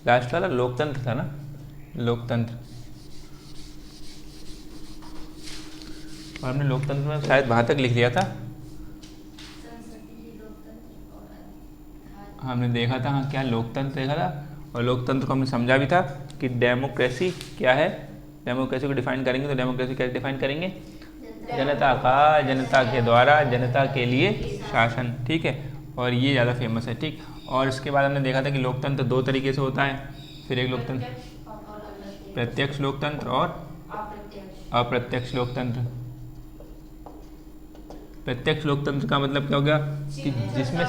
Last वाला लोकतंत्र था ना, लोकतंत्र। और हमने लोकतंत्र में शायद वहाँ तक लिख लिया था, हमने देखा था हाँ क्या लोकतंत्र देखा था, और लोकतंत्र को हमने समझा भी था कि डेमोक्रेसी क्या है। डेमोक्रेसी को डिफाइन करेंगे तो डेमोक्रेसी कैसे डिफाइन करेंगे, जनता का, जनता के द्वारा, जनता के लिए शासन, ठीक है। और ये ज़्यादा फेमस है, ठीक। और इसके बाद हमने देखा था कि लोकतंत्र दो तरीके से होता है, फिर एक लोकतंत्र प्रत्यक्ष लोकतंत्र और अप्रत्यक्ष लोकतंत्र। प्रत्यक्ष लोकतंत्र का मतलब क्या हो गया कि जिसमें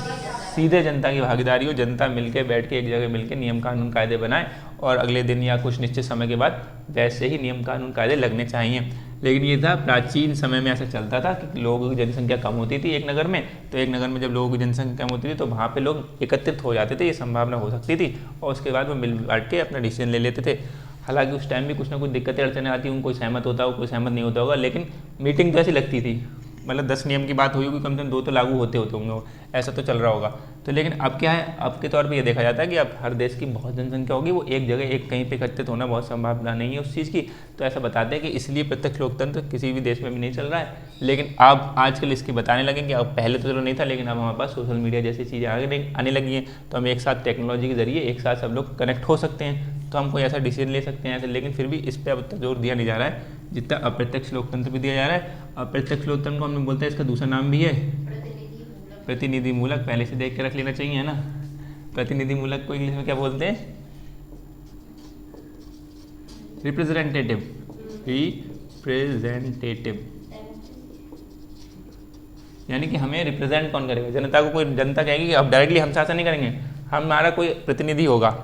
सीधे जनता की भागीदारी हो, जनता मिलकर बैठ के एक जगह मिलकर नियम कानून कायदे बनाए और अगले दिन या कुछ निश्चित समय के बाद वैसे ही नियम कानून कायदे लगने चाहिए। लेकिन ये था प्राचीन समय में ऐसा चलता था कि लोगों की जनसंख्या कम होती थी एक नगर में, तो एक नगर में जब लोगों की जनसंख्या कम होती थी तो वहाँ पे लोग एकत्रित हो जाते थे, ये संभावना हो सकती थी, और उसके बाद वो मिल बांट के अपना डिसीजन ले लेते थे। हालांकि उस टाइम भी कुछ ना कुछ दिक्कतें अड़चने आती हूँ, कोई सहमत होता होगा, कोई सहमत नहीं होता होगा, लेकिन मीटिंग तो ऐसी लगती थी, मतलब 10 नियम की बात हुई होगी, कम से कम 2 तो लागू होते होंगे, ऐसा तो चल रहा होगा। तो लेकिन अब क्या है, अब के तौर पे ये देखा जाता है कि अब हर देश की बहुत जनसंख्या होगी, वो एक जगह एक कहीं पे एकत्रित होना बहुत संभावना नहीं है उस चीज़ की। तो ऐसा बताते हैं कि इसलिए प्रत्यक्ष लोकतंत्र किसी भी देश में भी नहीं चल रहा है। लेकिन अब आजकल इसके बताने लगे कि अब पहले तो चलो नहीं था, लेकिन अब हमारे पास सोशल मीडिया जैसी चीज़ें आने लगी हैं, तो हम एक साथ टेक्नोलॉजी के जरिए एक साथ सब लोग कनेक्ट हो सकते हैं, तो हम कोई ऐसा डिसीजन ले सकते हैं ऐसे। लेकिन फिर भी इस पर अब तक जोर दिया नहीं जा रहा है जितना अप्रत्यक्ष लोकतंत्र भी दिया जा रहा है। अप्रत्यक्ष लोकतंत्र को हम बोलते हैं, इसका दूसरा नाम भी है प्रतिनिधि मूलक। पहले से देख के रख लेना चाहिए, है ना। प्रतिनिधि मूलक को इंग्लिश में क्या बोलते हैं, रिप्रेजेंटेटिव, रिप्रेजेंटेटिव। यानी कि हमें रिप्रेजेंट कौन करेगा, जनता को। कोई जनता कहेगी कि अब डायरेक्टली हम शासन नहीं करेंगे, हमारा कोई प्रतिनिधि होगा,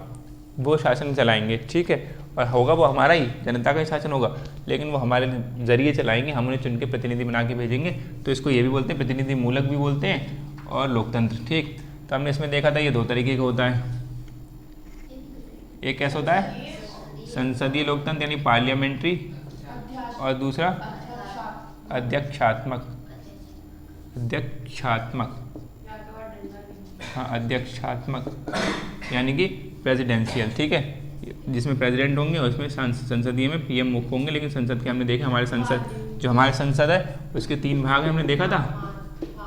वो शासन चलाएंगे, ठीक है। और होगा वो हमारा ही, जनता का ही शासन होगा, लेकिन वो हमारे जरिए चलाएंगे, हम उन्हें चुन के प्रतिनिधि बना के भेजेंगे। तो इसको ये भी बोलते हैं, प्रतिनिधि मूलक भी बोलते हैं और लोकतंत्र, ठीक। तो हमने इसमें देखा था ये 2 तरीके का होता है। एक कैसा होता है, संसदीय लोकतंत्र यानी पार्लियामेंट्री, और दूसरा अध्यक्षात्मक। अध्यक्षात्मक, हाँ अध्यक्षात्मक यानी कि प्रेसिडेंशियल, ठीक है, जिसमें प्रेसिडेंट होंगे और इसमें संसदीय में पीएम मुख्य होंगे। लेकिन संसद के हमने देखा, हमारे संसद जो हमारे संसद है उसके 3 भाग हैं, हमने देखा था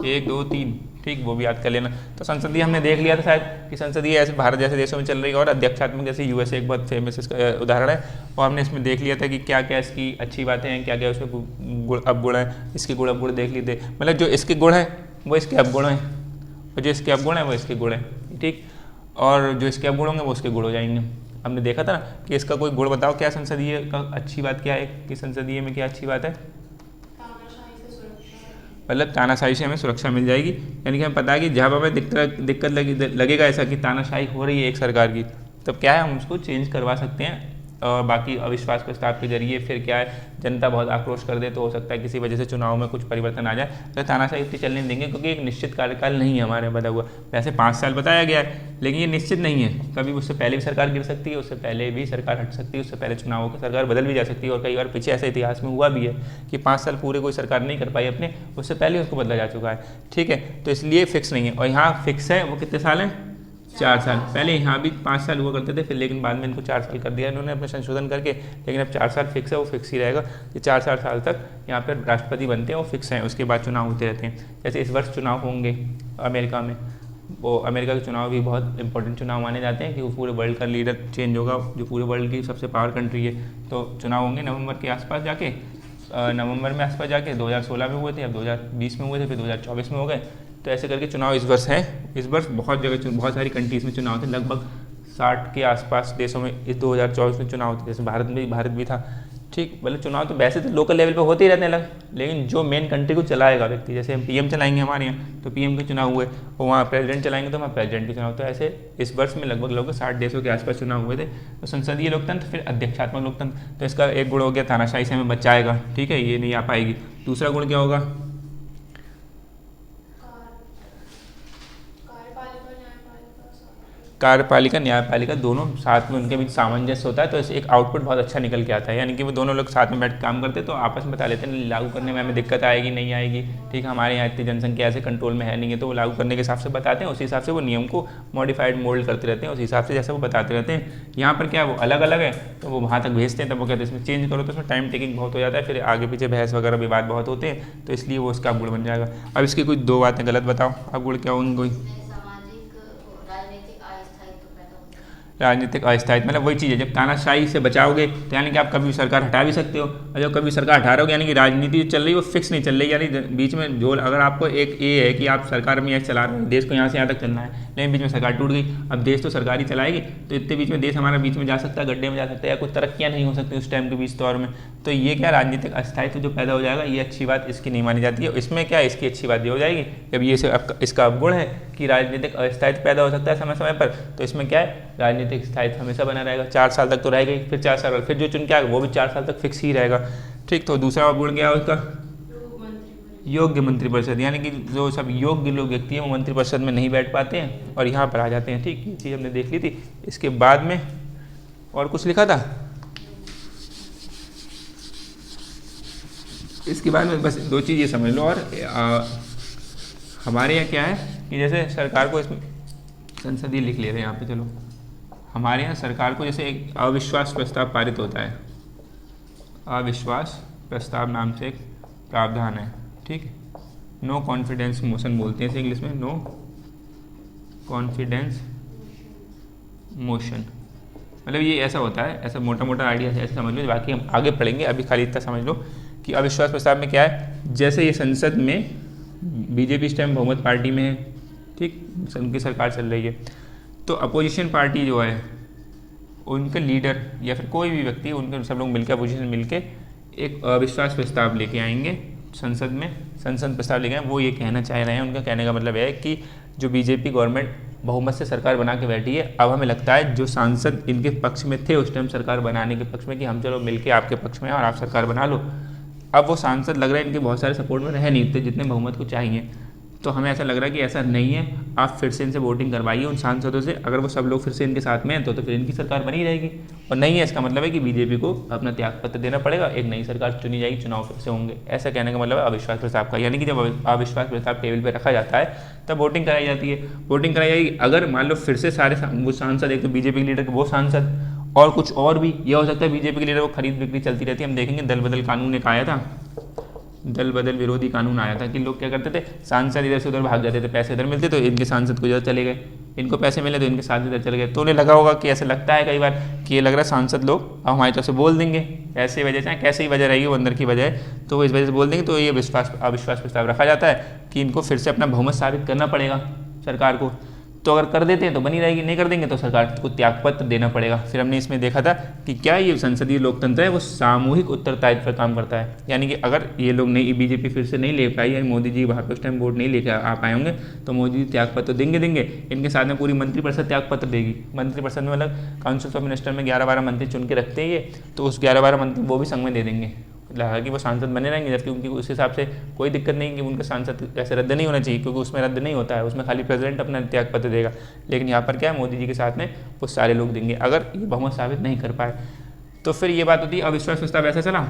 1 2 3, ठीक, वो भी याद कर लेना। तो संसदीय हमने देख लिया था शायद कि संसदीय ऐसे भारत जैसे देशों में चल रही है, और अध्यक्षात्मक जैसे यूएसए एक बहुत फेमस इसका उदाहरण है। और हमने इसमें देख लिया था कि क्या क्या इसकी अच्छी बातें हैं, क्या क्या उसमें गुण अवगुण हैं, इसके गुण अवगुण देख लिए थे। मतलब जो इसके गुण हैं वो इसके अवगुण हैं, और जो इसके अवगुण हैं वो इसके गुण हैं, ठीक। और जो इसके अवगुण होंगे वो उसके गुण हो जाएंगे। हमने देखा था ना कि इसका कोई गुण बताओ, क्या संसदीय का अच्छी बात क्या है, कि संसदीय में क्या अच्छी बात है, मतलब तानाशाही से हमें सुरक्षा मिल जाएगी। यानी कि हमें पता है कि जहाँ पर हमें दिक्कत लगेगा ऐसा कि तानाशाही हो रही है एक सरकार की, तब क्या है हम उसको चेंज करवा सकते हैं। और बाकी अविश्वास प्रस्ताव के जरिए फिर क्या है, जनता बहुत आक्रोश कर दे तो हो सकता है किसी वजह से चुनाव में कुछ परिवर्तन आ जाए, तो तानाशाही इतनी चलने देंगे, क्योंकि एक निश्चित कार्यकाल नहीं है हमारे बता हुआ। वैसे 5 साल बताया गया है, लेकिन ये निश्चित नहीं है, कभी उससे पहले भी सरकार गिर सकती है, उससे पहले भी सरकार हट सकती है, उससे पहले चुनावों की सरकार बदल भी जा सकती है। और कई बार पीछे ऐसा इतिहास में हुआ भी है कि 5 साल पूरे कोई सरकार नहीं कर पाई अपने, उससे पहले उसको बदला जा चुका है, ठीक है। तो इसलिए फिक्स नहीं है। और यहाँ फिक्स है वो कितने साल हैं, 4 साल। पहले यहाँ भी 5 साल हुआ करते थे, फिर लेकिन बाद में इनको 4 साल कर दिया इन्होंने अपने संशोधन करके। लेकिन अब 4 साल फिक्स है, वो फिक्स ही रहेगा कि 4 साल तक यहाँ पर राष्ट्रपति बनते हैं, वो फिक्स हैं, उसके बाद चुनाव होते रहते हैं। जैसे इस वर्ष चुनाव होंगे अमेरिका में, वो अमेरिका के चुनाव भी बहुत इंपॉर्टेंट चुनाव माने जाते हैं कि वो पूरे वर्ल्ड का लीडर चेंज होगा, जो पूरे वर्ल्ड की सबसे पावर कंट्री है। तो चुनाव होंगे नवंबर के आसपास जाके, नवंबर में आसपास जाके, 2016 में हुए थे, अब 2020 में हुए थे, फिर 2024 में हो गए। तो ऐसे करके चुनाव इस वर्ष हैं। इस वर्ष बहुत जगह बहुत सारी कंट्रीज़ में चुनाव थे, लगभग 60 के आसपास देशों में इस 2024 में चुनाव थे। जैसे भारत भी था, ठीक। मतलब चुनाव तो वैसे तो लोकल लेवल पे होते ही रहते हैं, लेकिन जो मेन कंट्री को चलाएगा व्यक्ति, जैसे हम पीएम चलाएंगे हमारे यहाँ, तो पीएम के चुनाव हुए, और वहाँ प्रेसिडेंट चलाएंगे तो वहाँ प्रेसिडेंट के चुनाव। तो ऐसे इस वर्ष में लगभग 60 देशों के आसपास चुनाव हुए थे। तो संसदीय लोकतंत्र, फिर अध्यक्षात्मक लोकतंत्र। तो इसका एक गुण हो गया, तानाशाही से हमें बचाएगा, ठीक है, ये नहीं आ पाएगी। दूसरा गुण क्या होगा, कार्यपालिका न्यायपालिका दोनों साथ में उनके बीच सामंजस्य होता है, तो इससे एक आउटपुट बहुत अच्छा निकल के आता है। यानी कि वो दोनों लोग साथ में बैठ के काम करते हैं, तो आपस में बता लेते हैं लागू करने में हमें दिक्कत आएगी नहीं आएगी, ठीक है, हमारे यहाँ इतनी जनसंख्या ऐसे कंट्रोल में है नहीं है, तो वो लागू करने के हिसाब से बताते हैं, उसी हिसाब से वो नियम को मॉडिफाइड मोल्ड करते रहते हैं, उस हिसाब से जैसे वो बताते रहते हैं। यहाँ पर क्या वो अलग अलग है, तो वो वहाँ तक भेजते हैं, तब वो कहते हैं इसमें चेंज करो, तो उसमें टाइम टेकिंग बहुत हो जाता है, फिर आगे पीछे बहस वगैरह विवाद बहुत होते हैं, तो इसलिए वो उसका अपगुण बन जाएगा। अब इसकी कुछ 2 बातें गलत बताओ, अपगुण क्या होंगी कोई? राजनीतिक अस्थायित्व मतलब वही चीज़ है, जब तानाशाही से बचाओगे तो यानी कि आप कभी भी सरकार हटा भी सकते हो, और जब कभी सरकार हटा रहोगे यानी कि राजनीति चल रही है वो फिक्स नहीं चल रही, यानी बीच में जो अगर आपको एक ये है कि आप सरकार में ऐसे चला रहे हैं, देश को यहाँ से यहाँ तक चलना है, लेकिन बीच में सरकार टूट गई, अब देश तो सरकार ही चलाएगी, तो इतने बीच में देश हमारा बीच में जा सकता है, गड्ढे में जा सकता है, या कुछ तरक्कियाँ नहीं हो सकती उस टाइम के बीच दौर में। तो ये क्या राजनीतिक अस्थायित्व जो पैदा हो जाएगा, ये अच्छी बात इसकी नहीं मानी जाती है। इसमें क्या इसकी अच्छी बात ये हो जाएगी, जब ये इसका अवगुण है कि राजनीतिक अस्थायित्व पैदा हो सकता है समय समय पर, तो इसमें क्या है राजनीतिक स्थायित्व हमेशा बना रहेगा, 4 साल तक तो रहेगा ही, फिर 4 साल बाद फिर जो चुन के आएगा वो भी 4 साल तक फिक्स ही रहेगा, ठीक। तो दूसरा अवगुण क्या है उसका? योग्य मंत्रिपरिषद, यानी कि जो सब योग्य लोग व्यक्ति हैं वो मंत्रिपरिषद में नहीं बैठ पाते हैं और यहाँ पर आ जाते हैं, ठीक। ये चीज़ हमने देख ली थी। इसके बाद में और कुछ लिखा था, इसके बाद में बस 2 चीज़ ये समझ लो। और हमारे यहाँ क्या है कि जैसे सरकार को इसमें संसदीय लिख ले रहे हैं यहाँ पे, चलो हमारे यहाँ सरकार को जैसे एक अविश्वास प्रस्ताव पारित होता है, अविश्वास प्रस्ताव नाम से एक प्रावधान है, ठीक है। नो कॉन्फिडेंस मोशन बोलते हैं इसे इंग्लिश में, नो कॉन्फिडेंस मोशन, मतलब ये ऐसा होता है, ऐसा मोटा मोटा आइडिया है, ऐसे समझ लो, बाकी हम आगे पढ़ेंगे, अभी खाली इतना समझ लो कि अविश्वास प्रस्ताव में क्या है। जैसे ये संसद में बीजेपी इस टाइम बहुमत पार्टी में है, ठीक, उनकी सरकार चल रही है, तो अपोजिशन पार्टी जो है उनके लीडर या फिर कोई भी व्यक्ति, उनके सब लोग मिलकर अपोजिशन मिलकर एक अविश्वास प्रस्ताव लेके आएंगे संसद में, संसद प्रस्ताव लेके आए, वो ये कहना चाह रहे हैं, उनका कहने का मतलब है कि जो बीजेपी गवर्नमेंट बहुमत से सरकार बना के बैठी है, अब हमें लगता है जो सांसद इनके पक्ष में थे उस टाइम सरकार बनाने के पक्ष में कि हम चलो मिलके आपके पक्ष में और आप सरकार बना लो, अब वो सांसद लग रहा है इनके बहुत सारे सपोर्ट में रह नहीं इतने जितने बहुमत को चाहिए, तो हमें ऐसा लग रहा है कि ऐसा नहीं है, आप फिर से इनसे वोटिंग करवाइए उन सांसदों से, अगर वो सब लोग फिर से इनके साथ में हैं तो फिर इनकी सरकार बनी रहेगी, और नहीं है इसका मतलब है कि बीजेपी को अपना त्यागपत्र देना पड़ेगा, एक नई सरकार चुनी जाएगी, चुनाव फिर से होंगे, ऐसा कहने का मतलब है अविश्वास प्रस्ताव का। यानी कि जब अविश्वास प्रस्ताव टेबल पर रखा जाता है तब वोटिंग कराई जाती है, वोटिंग कराई जाएगी, अगर मान लो फिर से सारे वो सांसद, एक तो बीजेपी के लीडर वो सांसद और कुछ और भी, यह हो सकता है बीजेपी के लीडर वो खरीद बिक्री चलती रहती है, हम देखेंगे दल बदल कानून एक आया था, दल बदल विरोधी कानून आया था कि लोग क्या करते थे, सांसद इधर से उधर भाग जाते थे, पैसे इधर मिलते तो इनके सांसद को इधर चले गए, इनको पैसे मिले तो इनके सांसद इधर चले गए, तो उन्हें लगा होगा कि ऐसा लगता है कई बार कि ये लग रहा है सांसद लोग अब हमारी तरफ से बोल देंगे, ऐसे वजह चाहे कैसे ही वजह रहेगी वो अंदर की वजह है, तो वो इस वजह से बोल देंगे, तो ये अविश्वास प्रस्ताव रखा जाता है कि इनको फिर से अपना बहुमत साबित करना पड़ेगा सरकार को, तो अगर कर देते हैं तो बनी रहेगी, नहीं कर देंगे तो सरकार को त्यागपत्र देना पड़ेगा। फिर हमने इसमें देखा था कि क्या ये संसदीय लोकतंत्र है वो सामूहिक उत्तरदायित्व पर काम करता है, यानी कि अगर ये लोग नहीं, बीजेपी फिर से नहीं ले पाई या मोदी जी वहाँ पर उस टाइम वोट नहीं लेकर आ पाए होंगे तो मोदी जी त्यागपत्र देंगे, इनके साथ में पूरी मंत्रिपरिषद त्यागपत्र देगी, मंत्रिपरिषद में मतलब काउंसिल ऑफ मिनिस्टर में 11-12 मंत्री चुन के रखते हैं ये, तो उस 11-12 मंत्री वो भी संग में दे देंगे, हालांकि वो सांसद बने रहेंगे, जबकि उनकी उस हिसाब से कोई दिक्कत नहीं कि उनका सांसद ऐसे रद्द नहीं होना चाहिए, क्योंकि उसमें रद्द नहीं होता है, उसमें खाली प्रेसिडेंट अपना त्यागपत्र देगा, लेकिन यहाँ पर क्या है मोदी जी के साथ में वो सारे लोग देंगे अगर ये बहुमत साबित नहीं कर पाए। तो फिर ये बात होती है अविश्वास प्रस्ताव ऐसा चला।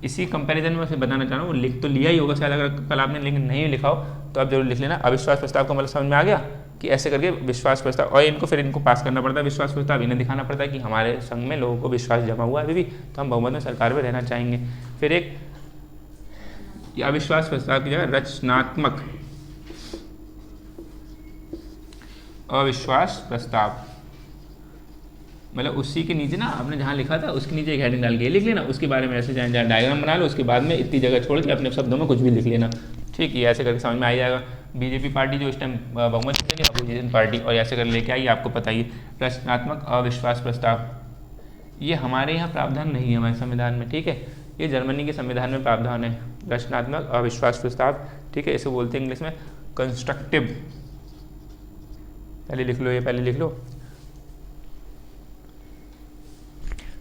इसी कंपैरिजन में मैं बताना चाह रहा हूँ, लिख तो लिया ही होगा शायद, अगर कल आपने लेकिन नहीं लिखा हो तो आप जरूर लिख लेना। अविश्वास प्रस्ताव का मतलब समझ में आ गया कि ऐसे करके विश्वास प्रस्ताव, और इनको पास करना पड़ता है विश्वास प्रस्ताव, इन्हें दिखाना पड़ता है कि हमारे संघ में लोगों को विश्वास जमा हुआ है अभी भी, तो हम बहुमत में सरकार में रहना चाहेंगे। फिर एक अविश्वास प्रस्ताव की जगह रचनात्मक अविश्वास प्रस्ताव, मतलब उसी के नीचे ना आपने जहाँ लिखा था उसके नीचे एक हेडिंग डाल के लिख लेना, उसके बारे में ऐसे जहाँ डायग्राम बना लो, उसके बाद में इतनी जगह छोड़ के अपने शब्दों में कुछ भी लिख लेना, ठीक है, ऐसे करके समझ में आ जाएगा। बीजेपी पार्टी जो इस टाइम बहुमत में है, अपोजिशन पार्टी, और ऐसे कर लेके आई आपको पता ही। रचनात्मक अविश्वास प्रस्ताव ये हमारे यहाँ प्रावधान नहीं है हमारे संविधान में, ठीक है, ये जर्मनी के संविधान में प्रावधान है, रचनात्मक अविश्वास प्रस्ताव, ठीक है, इसे बोलते हैं इंग्लिश में कंस्ट्रक्टिव, पहले लिख लो, ये पहले लिख लो,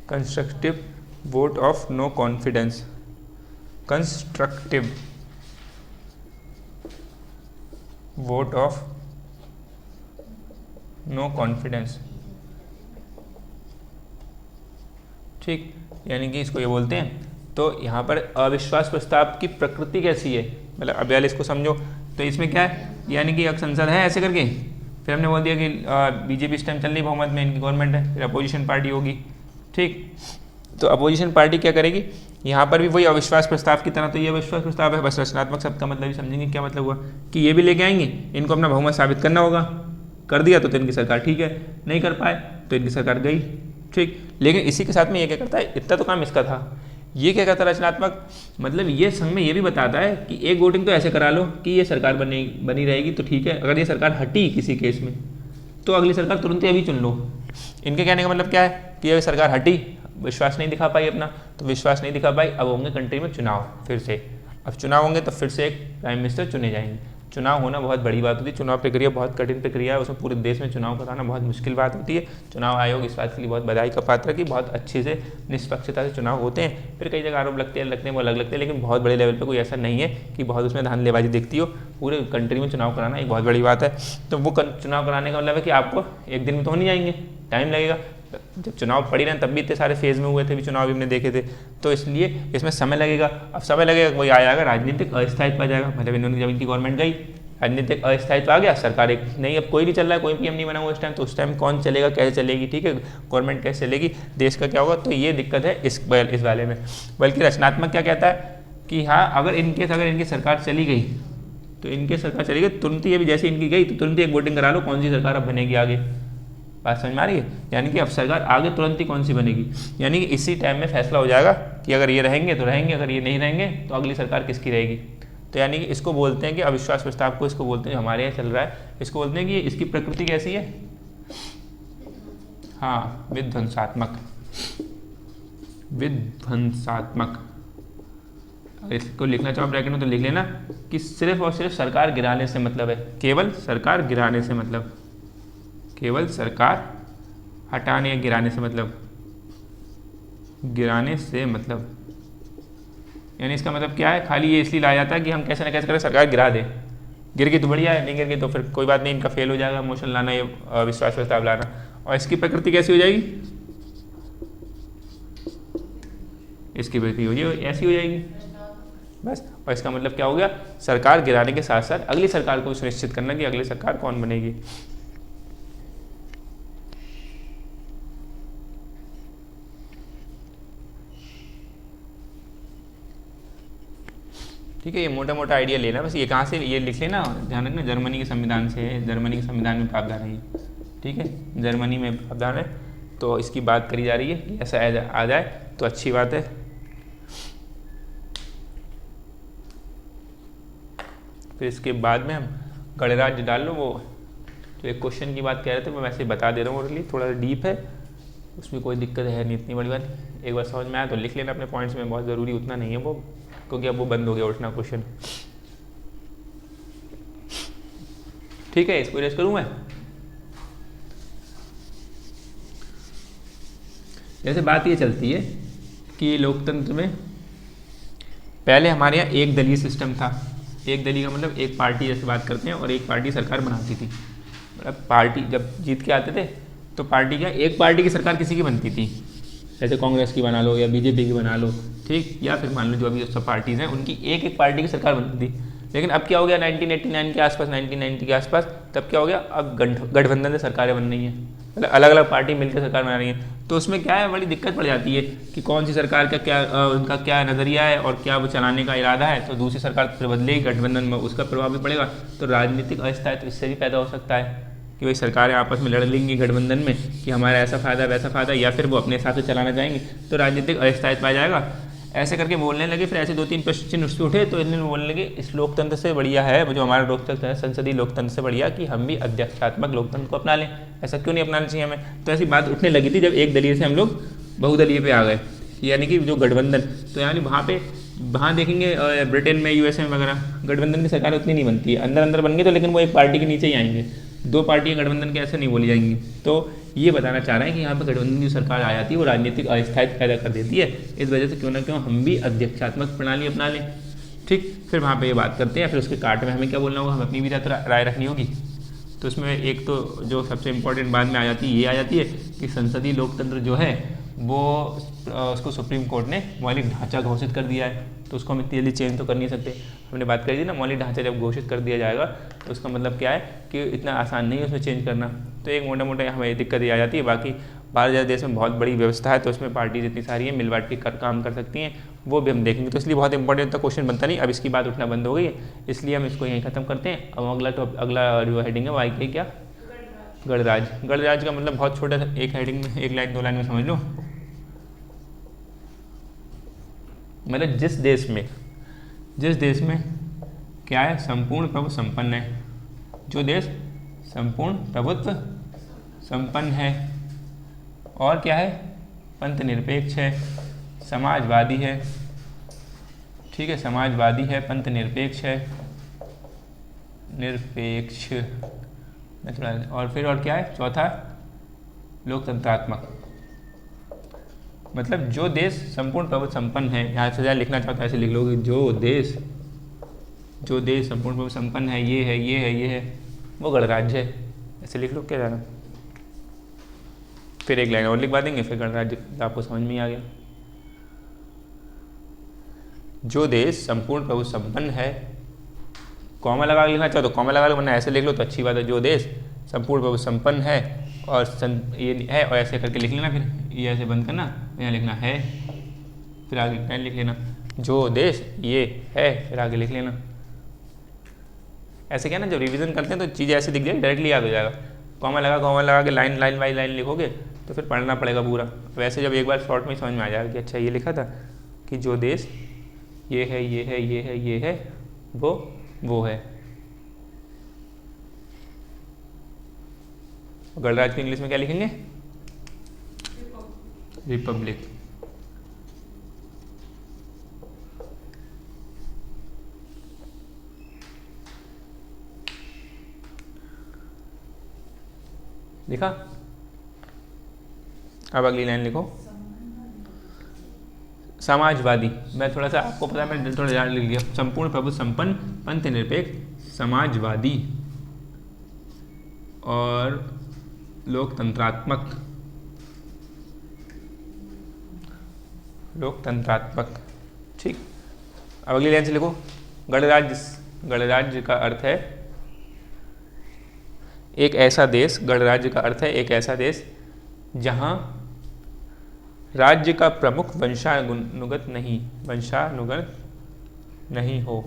constructive vote of no confidence, constructive vote of no confidence, ठीक, यानी कि इसको ये बोलते हैं। तो यहाँ पर अविश्वास प्रस्ताव की प्रकृति कैसी है, मतलब अब यार इसको समझो। तो इसमें क्या है, यानी कि एक संसद है ऐसे करके, फिर हमने बोल दिया कि बीजेपी इस टाइम चल रही बहुमत में, इनकी गवर्नमेंट है, फिर अपोजिशन पार्टी होगी, ठीक। तो अपोजिशन पार्टी क्या करेगी, यहाँ पर भी वही अविश्वास प्रस्ताव की तरह। तो ये अविश्वास प्रस्ताव है, बस रचनात्मक शब्द का मतलब ही समझेंगे क्या मतलब हुआ, कि ये भी लेके आएंगे, इनको अपना बहुमत साबित करना होगा, कर दिया तो इनकी सरकार ठीक है, नहीं कर पाए तो इनकी सरकार गई, ठीक। लेकिन इसी के साथ में ये क्या करता है, इतना तो काम इसका था, ये क्या करता है रचनात्मक, मतलब ये संघ में ये भी बताता है कि एक वोटिंग तो ऐसे करा लो कि ये सरकार बनी रहेगी तो ठीक है, अगर ये सरकार हटी किसी केस में तो अगली सरकार तुरंत ही अभी चुन लो। इनके कहने का मतलब क्या है कि ये सरकार हटी, विश्वास नहीं दिखा पाई अपना, तो विश्वास नहीं दिखा पाई, अब होंगे कंट्री में चुनाव फिर से, अब चुनाव होंगे तो फिर से एक प्राइम मिनिस्टर चुने जाएंगे। चुनाव होना बहुत बड़ी बात होती है, चुनाव प्रक्रिया बहुत कठिन प्रक्रिया है, उसमें पूरे देश में चुनाव कराना बहुत मुश्किल बात होती है। चुनाव आयोग इस बात के लिए बहुत बधाई का पात्र है कि बहुत अच्छे से निष्पक्षता से चुनाव होते हैं। फिर कई जगह आरोप लगते हैं वो अलग लगते हैं, लेकिन बहुत बड़े लेवल पर कोई ऐसा नहीं है कि बहुत उसमें धांधलेबाजी दिखती हो। पूरे कंट्री में चुनाव कराना एक बहुत बड़ी बात है। तो वो चुनाव कराने का मतलब है कि आपको एक दिन में तो हो नहीं जाएंगे, टाइम लगेगा। जब चुनाव पड़ी रहे तब भी इतने सारे फेज में हुए थे, भी चुनाव भी हमने देखे थे, तो इसलिए इसमें समय लगेगा। अब समय लगेगा, कोई आएगा, राजनीतिक अस्थायित्व आ जाएगा, मतलब इन्होंने जब इनकी गवर्नमेंट गई राजनीतिक अस्थायित्व आ गया, सरकार एक नहीं, अब कोई नहीं चल रहा है, कोई पीएम नहीं बना हुआ इस टाइम, तो उस टाइम कौन चलेगा, कैसे चलेगी, ठीक है, गवर्नमेंट कैसे चलेगी, देश का क्या होगा। तो ये दिक्कत है इस वाले में। बल्कि रचनात्मक क्या कहता है कि हाँ, अगर इनकी सरकार चली गई तो इनकी सरकार चली गई तुरंत ही, अभी जैसे इनकी गई तो तुरंत ही एक वोटिंग करा लो कौन सी सरकार अब बनेगी आगे। बात समझ में आ रही है, यानी कि अब सरकार आगे तुरंत ही कौन सी बनेगी, यानी कि इसी टाइम में फैसला हो जाएगा कि अगर ये रहेंगे तो रहेंगे, अगर ये नहीं रहेंगे तो अगली सरकार किसकी रहेगी। तो यानी कि इसको बोलते हैं कि अविश्वास प्रस्ताव को, इसको बोलते हैं हमारे यहाँ चल रहा है, इसको बोलते हैं कि इसकी प्रकृति कैसी है, हाँ, विध्वंसात्मक। इसको लिखना चाहो ब्रैकेट में तो लिख लेना कि सिर्फ और सिर्फ सरकार गिराने से मतलब है, केवल सरकार गिराने से मतलब, केवल सरकार हटाने या गिराने से मतलब, गिराने से मतलब, यानी इसका मतलब क्या है, खाली ये इसलिए लाया जाता है कि हम कैसे ना कैसे करें सरकार गिरा दें। गिर गई तो बढ़िया है, नहीं गिर गई तो फिर कोई बात नहीं, इनका फेल हो जाएगा मोशन लाना, ये विश्वास प्रस्ताव लाना। और इसकी प्रकृति कैसी हो जाएगी, इसकी प्रकृति हो जाएगी ऐसी हो जाएगी बस। और इसका मतलब क्या हो गया, सरकार गिराने के साथ साथ अगली सरकार को सुनिश्चित करना कि अगली सरकार कौन बनेगी। ठीक है, ये मोटा मोटा आइडिया लेना बस, ये कहाँ से, ये लिख लेना, ध्यान रखना जर्मनी के संविधान से है, जर्मनी के संविधान में प्रावधान है ये, ठीक है, जर्मनी में प्रावधान है। तो इसकी बात करी जा रही है कि ऐसा आ जाए तो अच्छी बात है। फिर इसके बाद में हम गणराज्य डाल लो, वो तो एक क्वेश्चन की बात कह रहे थे, मैं वैसे ही बता दे रहा हूँ, और लिए थोड़ा डीप है, उसमें कोई दिक्कत है नहीं, इतनी बड़ी बात। एक बार समझ में आया तो लिख लेना अपने पॉइंट्स में, बहुत ज़रूरी उतना नहीं है वो, क्योंकि अब वो बंद हो गया उठना क्वेश्चन। ठीक है, इसको रेस करूँ मैं। जैसे बात ये चलती है कि लोकतंत्र में पहले हमारे यहाँ एक दलीय सिस्टम था। एक दलीय का मतलब एक पार्टी जैसे बात करते हैं, और एक पार्टी सरकार बनाती थी। मतलब पार्टी जब जीत के आते थे तो पार्टी क्या, एक पार्टी की सरकार किसी की बनती थी, जैसे कांग्रेस की बना लो या बीजेपी की बना लो, ठीक, या फिर मान लो जो अभी सब पार्टीज़ हैं उनकी एक एक पार्टी की सरकार बनती थी। लेकिन अब क्या हो गया, 1989 के आसपास, 1990 के आसपास, तब क्या हो गया, अब गठबंधन से सरकारें बन रही हैं, मतलब अलग अलग पार्टी मिलकर सरकार बना रही है। तो उसमें क्या है, बड़ी दिक्कत पड़ जाती है कि कौन सी सरकार का क्या उनका क्या नज़रिया है और क्या वो चलाने का इरादा है। तो दूसरी सरकार फिर बदलेगी गठबंधन में, उसका प्रभाव भी पड़ेगा। तो राजनीतिक अस्थिरता इससे भी पैदा हो सकता है कि भाई सरकारें आपस में लड़ लेंगी गठबंधन में कि हमारा ऐसा फ़ायदा वैसा फ़ायदा, या फिर वो अपने हिसाब से चलाना चाहेंगे, तो राजनीतिक अस्थिरता आ जाएगा। ऐसे करके बोलने लगे, फिर ऐसे 2-3 प्रश्न चिन्ह उससे उठे, तो इन्होंने बोलने लगे इस लोकतंत्र से बढ़िया है, जो हमारा लोकतंत्र है संसदीय लोकतंत्र से बढ़िया कि हम भी अध्यक्षात्मक लोकतंत्र को अपना लें। ऐसा क्यों नहीं अपनाना चाहिए हमें। तो ऐसी बात उठने लगी थी जब एक दलीय से हम लोग बहुदलीय पे आ गए, यानी कि जो गठबंधन, तो यानी वहाँ देखेंगे ब्रिटेन में, यूएसए में वगैरह गठबंधन की सरकार उतनी नहीं बनती है, अंदर अंदर बन गए तो, लेकिन वो एक पार्टी के नीचे ही आएंगे, 2 पार्टियां गठबंधन के ऐसे नहीं बोली जाएंगी। तो ये बताना चाह रहे हैं कि यहाँ पर गठबंधन की सरकार आ जाती है, वो राजनीतिक अस्थिरता पैदा कर देती है। इस वजह से क्यों ना क्यों हम भी अध्यक्षात्मक प्रणाली अपना लें, ठीक। फिर वहाँ पे ये बात करते हैं, फिर उसके काट में हमें क्या बोलना होगा, हमें अपनी भी राय रखनी होगी। तो उसमें एक तो जो सबसे इम्पोर्टेंट बाद में आ जाती है, ये आ जाती है कि संसदीय लोकतंत्र जो है वो उसको सुप्रीम कोर्ट ने मौलिक ढांचा घोषित कर दिया है, तो उसको हम इतनी जल्दी चेंज तो कर नहीं सकते। हमने बात करी थी ना, मौलिक ढांचा जब घोषित कर दिया जाएगा तो उसका मतलब क्या है कि इतना आसान नहीं है उसमें चेंज करना। तो एक मोटा मोटा हमें दिक्कत ये आ जाती है। बाकी भारत जैसे देश में बहुत बड़ी व्यवस्था है, तो उसमें पार्टीज इतनी सारी हैं, मिल बांट के काम कर सकती हैं, वो भी हम देखेंगे। तो इसलिए बहुत इंपॉर्टेंट तो क्वेश्चन बनता नहीं। अब इसकी बात उठना बंद हो गई है, इसलिए हम इसको यहीं खत्म करते हैं। अब अगला जो हेडिंग है वो आई क्या, गणराज। गणराज का मतलब बहुत छोटा सा, एक हेडिंग में, एक लाइन 2 लाइन में समझ लो। मतलब जिस देश में क्या है, संपूर्ण प्रभु संपन्न है, जो देश संपूर्ण प्रभुत्व संपन्न है और क्या है, पंथ निरपेक्ष है, समाजवादी है, ठीक है, समाजवादी है, पंथ निरपेक्ष है, निरपेक्ष, और फिर और क्या है, चौथा लोकतंत्रात्मक। मतलब जो देश संपूर्ण प्रभुत्व संपन्न है, यहाँ से ज़्यादा लिखना चाहता है ऐसे लिख लोगे, जो देश संपूर्ण प्रभुत्व संपन्न है, ये है, वो गणराज्य है, ऐसे लिख लो, क्या जाना। फिर एक लाइन और लिखवा देंगे, फिर गणराज्य आपको समझ में आ गया। जो देश संपूर्ण प्रभुत्व संपन्न है, कॉमा लगा लिखना चाहो तो कॉमा लगा लो, वरना ऐसे लिख लो तो अच्छी बात है। जो देश संपूर्ण प्रभुत्व संपन्न है और ये है, और ऐसे करके लिख लेना, फिर ये ऐसे बंद करना, यहाँ लिखना है, फिर आगे पेन लिख लेना, जो देश ये है, फिर आगे लिख लेना। ऐसे क्या ना, जब रिवीजन करते हैं तो चीज़ें ऐसे दिख जाएगी, डायरेक्टली याद हो जाएगा। कॉमा लगा के लाइन बाई लाइन लिखोगे तो फिर पढ़ना पड़ेगा पूरा। वैसे जब एक बार शॉर्ट में समझ में आ जाएगा कि अच्छा ये लिखा था कि जो देश ये है, वो है। गणराज्य को इंग्लिश में क्या लिखेंगे, रिपब्लिक। लिखा। अब अगली लाइन लिखो, समाजवादी। मैं थोड़ा सा, आपको पता है मैं थोड़ा ज़्यादा लिख लिया। संपूर्ण प्रभुत्व संपन्न, पंथ निरपेक्ष, समाजवादी और लोकतंत्रात्मक। ठीक। अब अगली लाइन से लिखो, गणराज्य का अर्थ है एक ऐसा देश, गणराज्य का अर्थ है एक ऐसा देश जहाँ राज्य का प्रमुख वंशानुगत नहीं हो।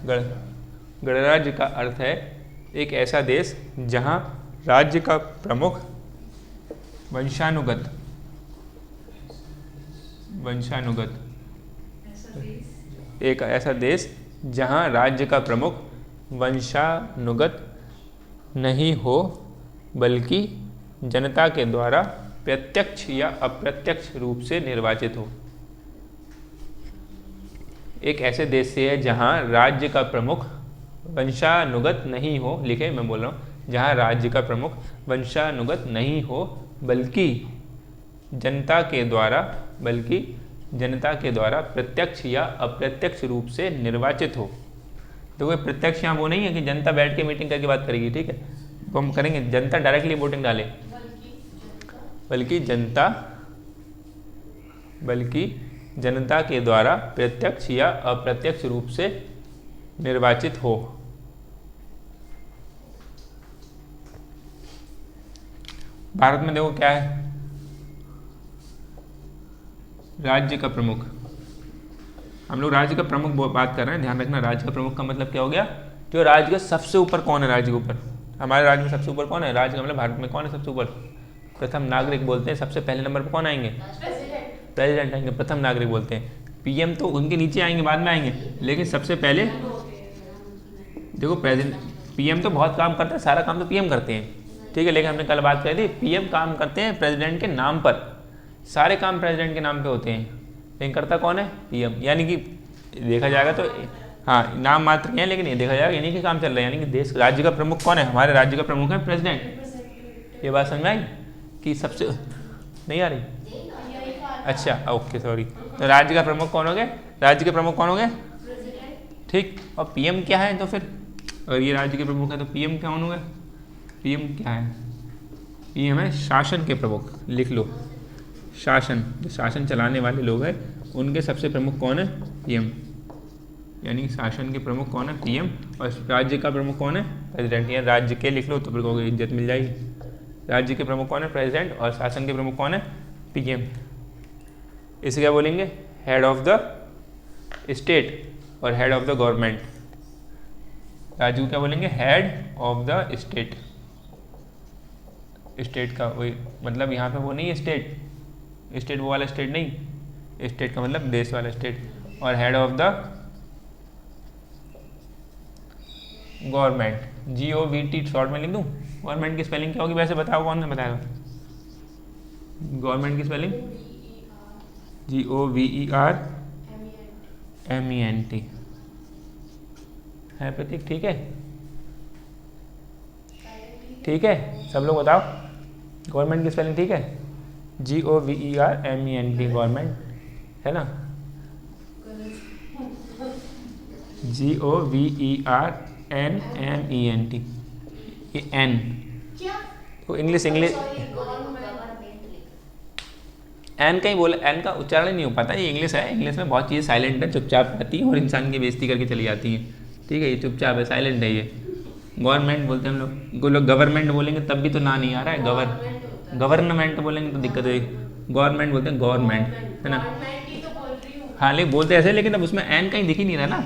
गणराज्य का अर्थ है एक ऐसा देश जहाँ राज्य का प्रमुख वंशानुगत एक ऐसा देश जहाँ राज्य का प्रमुख वंशानुगत नहीं हो, बल्कि जनता के द्वारा प्रत्यक्ष या अप्रत्यक्ष रूप से निर्वाचित हो। एक ऐसे देश से है जहाँ राज्य का प्रमुख वंशानुगत नहीं हो, लिखे मैं बोल रहा हूँ, जहाँ राज्य का प्रमुख वंशानुगत नहीं हो, बल्कि जनता के द्वारा प्रत्यक्ष या अप्रत्यक्ष रूप से निर्वाचित हो। देखो प्रत्यक्ष यहाँ वो नहीं है कि जनता बैठ के मीटिंग करके बात करेगी, ठीक है, वो हम करेंगे जनता डायरेक्टली वोटिंग डाले, बल्कि जनता के द्वारा प्रत्यक्ष या अप्रत्यक्ष रूप से निर्वाचित हो। भारत में देखो क्या है, राज्य का प्रमुख, हम लोग राज्य का प्रमुख बात कर रहे हैं, ध्यान रखना। राज्य का प्रमुख का मतलब क्या हो गया, जो राज्य के सबसे ऊपर कौन है, राज्य के ऊपर, हमारे राज्य में सबसे ऊपर कौन है, राज्य का मतलब भारत में कौन है सबसे ऊपर, प्रथम नागरिक बोलते हैं। सबसे पहले नंबर पर कौन आएंगे, प्रेसिडेंट आएंगे, प्रथम नागरिक बोलते हैं। पीएम तो उनके नीचे आएंगे, बाद में आएंगे, लेकिन सबसे पहले देखो पीएम तो बहुत काम करता है, सारा काम तो पीएम करते हैं, ठीक है, लेकिन हमने कल बात करी थी पीएम काम करते हैं प्रेसिडेंट के नाम पर, सारे काम प्रेसिडेंट के नाम पे होते हैं, लेकिन करता कौन है, पीएम। यानी कि देखा जाएगा तो हाँ नाम मात्र के हैं, लेकिन ये देखा जाएगा इन्हीं के काम चल रहे हैं। यानी कि देश राज्य का प्रमुख कौन है, हमारे राज्य का प्रमुख है प्रेसिडेंट। ये बात समझ में आई कि सबसे नहीं आ रही, अच्छा ओके सॉरी। तो राज्य का प्रमुख कौन हो गए, राज्य के प्रमुख कौन हो गए, ठीक। और पीएम क्या है, तो फिर अगर ये राज्य के प्रमुख है तो पीएम कौन हो गए, पीएम क्या है? पीएम है शासन के प्रमुख, लिख लो। शासन, जो शासन चलाने वाले लोग हैं उनके सबसे प्रमुख कौन है? पीएम। यानी शासन के प्रमुख कौन है? पीएम। और राज्य का प्रमुख कौन है? प्रेसिडेंट। या राज्य के लिख लो तो फिर को इज्जत मिल जाएगी। राज्य के प्रमुख कौन है? प्रेसिडेंट। और शासन के प्रमुख कौन है? पीएम। इसे क्या बोलेंगे? हेड ऑफ द स्टेट और हेड ऑफ द गवर्नमेंट। राज्य को क्या बोलेंगे? Head of the state. State का वही मतलब यहाँ पे वो नहीं है स्टेट वो वाला स्टेट नहीं, स्टेट का मतलब देश वाला स्टेट। और head of the government, GOVT short में लिख दूँ। गवर्नमेंट की स्पेलिंग क्या होगी वैसे बताओ, कौन सा बताएगा? गवर्नमेंट की स्पेलिंग GOVERMENT है प्रतीक, ठीक है? ठीक है, सब लोग बताओ गवर्नमेंट की स्पेलिंग ठीक है? GOVERMENT गवर्नमेंट है ना? GOVERNMENT, ये एन तो इंग्लिश एन का ही बोला, एन का उच्चारण नहीं हो पाता, ये इंग्लिश है। इंग्लिश में बहुत चीज़ें साइलेंट है, चुपचाप आती है और इंसान की बेइज्जती करके चली जाती हैं। ठीक है, ये चुपचाप है, साइलेंट है ये। गवर्नमेंट बोलते हैं हम लोग गवर्नमेंट बोलेंगे तब भी तो ना नहीं आ रहा है। गवर्नमेंट बोलेंगे तो दिक्कत है। गवर्नमेंट बोलते हैं गवर्नमेंट, है ना? हाँ लेकिन बोलते ऐसे, लेकिन अब उसमें एन कहीं दिख ही नहीं रहा ना,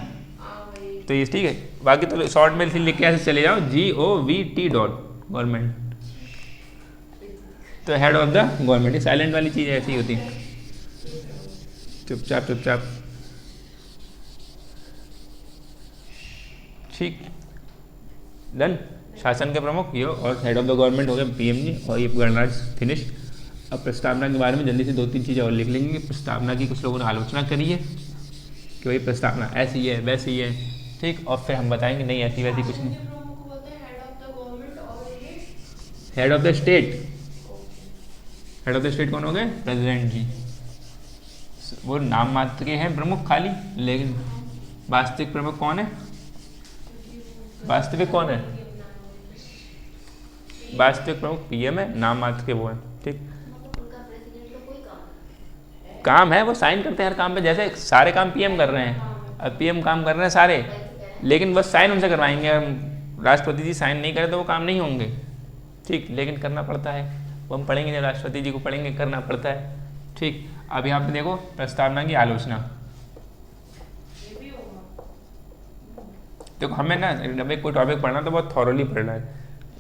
तो ये ठीक है। बाकी तो शॉर्ट में लिख के ऐसे चले जाओ, GOVT गवर्नमेंट। तो head of the government, silent वाली चीज़ ऐसी होती है, चुपचाप चुपचाप। ठीक, डन। शासन के प्रमुख ये और हेड ऑफ द गवर्नमेंट हो गया PM जी, और ये गणराज्य फिनिश। अब प्रस्तावना के बारे में जल्दी से 2-3 चीज़ें और लिख लेंगे। प्रस्तावना की कुछ लोगों ने आलोचना करी है कि भाई प्रस्तावना ऐसी है वैसी है, ठीक, और फिर हम बताएंगे नहीं ऐसी वैसी कुछ नहीं। Head of the state, head of the state कौन हो गए? प्रेसिडेंट जी। वो नाम मात्र के हैं प्रमुख खाली, लेकिन वास्तविक प्रमुख कौन है? वास्तविक कौन है? वास्तविक प्रमुख PM है, नाम मात्र के वो है। ठीक, काम है, वो साइन करते हैं हर काम पे, जैसे सारे काम PM कर रहे हैं। अब PM काम कर रहे हैं सारे, लेकिन बस साइन उनसे करवाएंगे। राष्ट्रपति जी साइन नहीं करें तो वो काम नहीं होंगे, ठीक, लेकिन करना पड़ता है। वो हम पढ़ेंगे जब राष्ट्रपति जी को पढ़ेंगे, करना पड़ता है। ठीक, अब यहाँ पे देखो प्रस्तावना की आलोचना। देखो हमें ना जब कोई टॉपिक पढ़ना तो बहुत थॉरोली पढ़ना है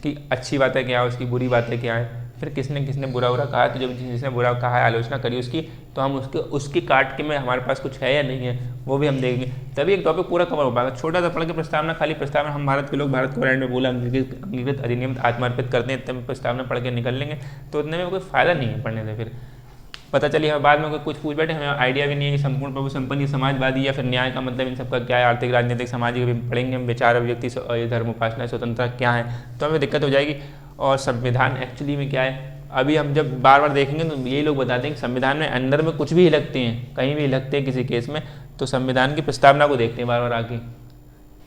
कि अच्छी बातें क्या है, उसकी बुरी बातें क्या है, फिर किसने किसने बुरा कहा, तो जब जिसने बुरा कहा है, आलोचना करी उसकी, तो हम उसकी काट के में हमारे पास कुछ है या नहीं है वो भी हम देखेंगे, तभी एक टॉपिक पूरा कवर हो पाएगा। छोटा सा पढ़ के प्रस्तावना, खाली प्रस्तावना, हम भारत के लोग भारत को में बोला अंगीकृत अधिनियम आत्मर्पित करते हैं, तब प्रस्तावना पढ़ के निकल लेंगे, तो उतने में कोई फ़ायदा नहीं है पढ़ने से। फिर पता चली हमें बाद में कोई कुछ पूछ बैठे, हमें आइडिया भी नहीं है कि संपूर्ण प्रभु संपन्न समाजवादी या फिर न्याय का मतलब इन सबका क्या है, आर्थिक राजनीतिक सामाजिक भी पढ़ेंगे हम, विचार अभिव्यक्ति धर्म उपासना स्वतंत्रता क्या है, तो हमें दिक्कत हो जाएगी। और संविधान एक्चुअली में क्या है, अभी हम जब बार बार देखेंगे तो यही लोग बताते हैं कि संविधान में अंदर में कुछ भी हिलकते हैं, कहीं भी हिलकते हैं किसी केस में, तो संविधान की प्रस्तावना को देखते हैं बार बार आके,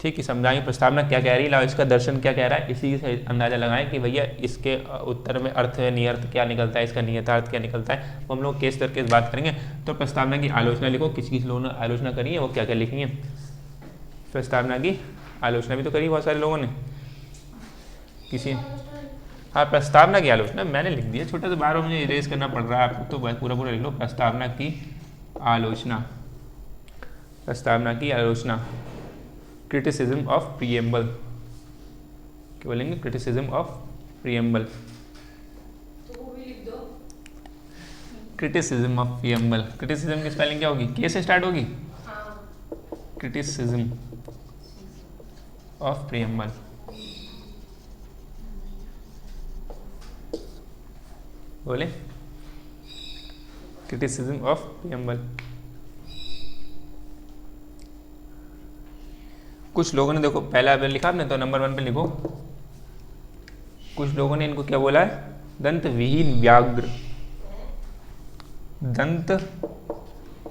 ठीक है, संविधान की प्रस्तावना क्या कह रही है, इसका दर्शन क्या कह रहा है, इसी से अंदाजा लगाएं कि भैया इसके उत्तर में अर्थ नियर्थ क्या निकलता है, इसका नियतार्थ क्या निकलता है, वो हम लोग केस दर केस बात करेंगे। तो प्रस्तावना की आलोचना लिखो, किस किस लोगों ने आलोचना करी है, वो क्या क्या लिखी है। प्रस्तावना की आलोचना भी तो करी बहुत सारे लोगों ने, किसी, हाँ प्रस्तावना की आलोचना मैंने लिख दिया, छोटा सा बार बार मुझे इरेज करना पड़ रहा है आपको, तो पूरा पूरा लिख लो। प्रस्तावना की आलोचना, प्रस्तावना की आलोचना, क्रिटिसिज्म ऑफ प्रीएम्बल, क्या बोलेंगे? Criticism of preamble, criticism of preamble. Criticism की स्पेलिंग क्या होगी? के से स्टार्ट होगी, क्रिटिसिज्म ऑफ प्रीएम्बल। बोले क्रिटिसिज्म ऑफ प्रीएम्बल। कुछ लोगों ने देखो पहला लिखा आपने, तो नंबर 1 पे लिखो, कुछ लोगों ने इनको क्या बोला है? दंत विहीन व्याघ्र, दंत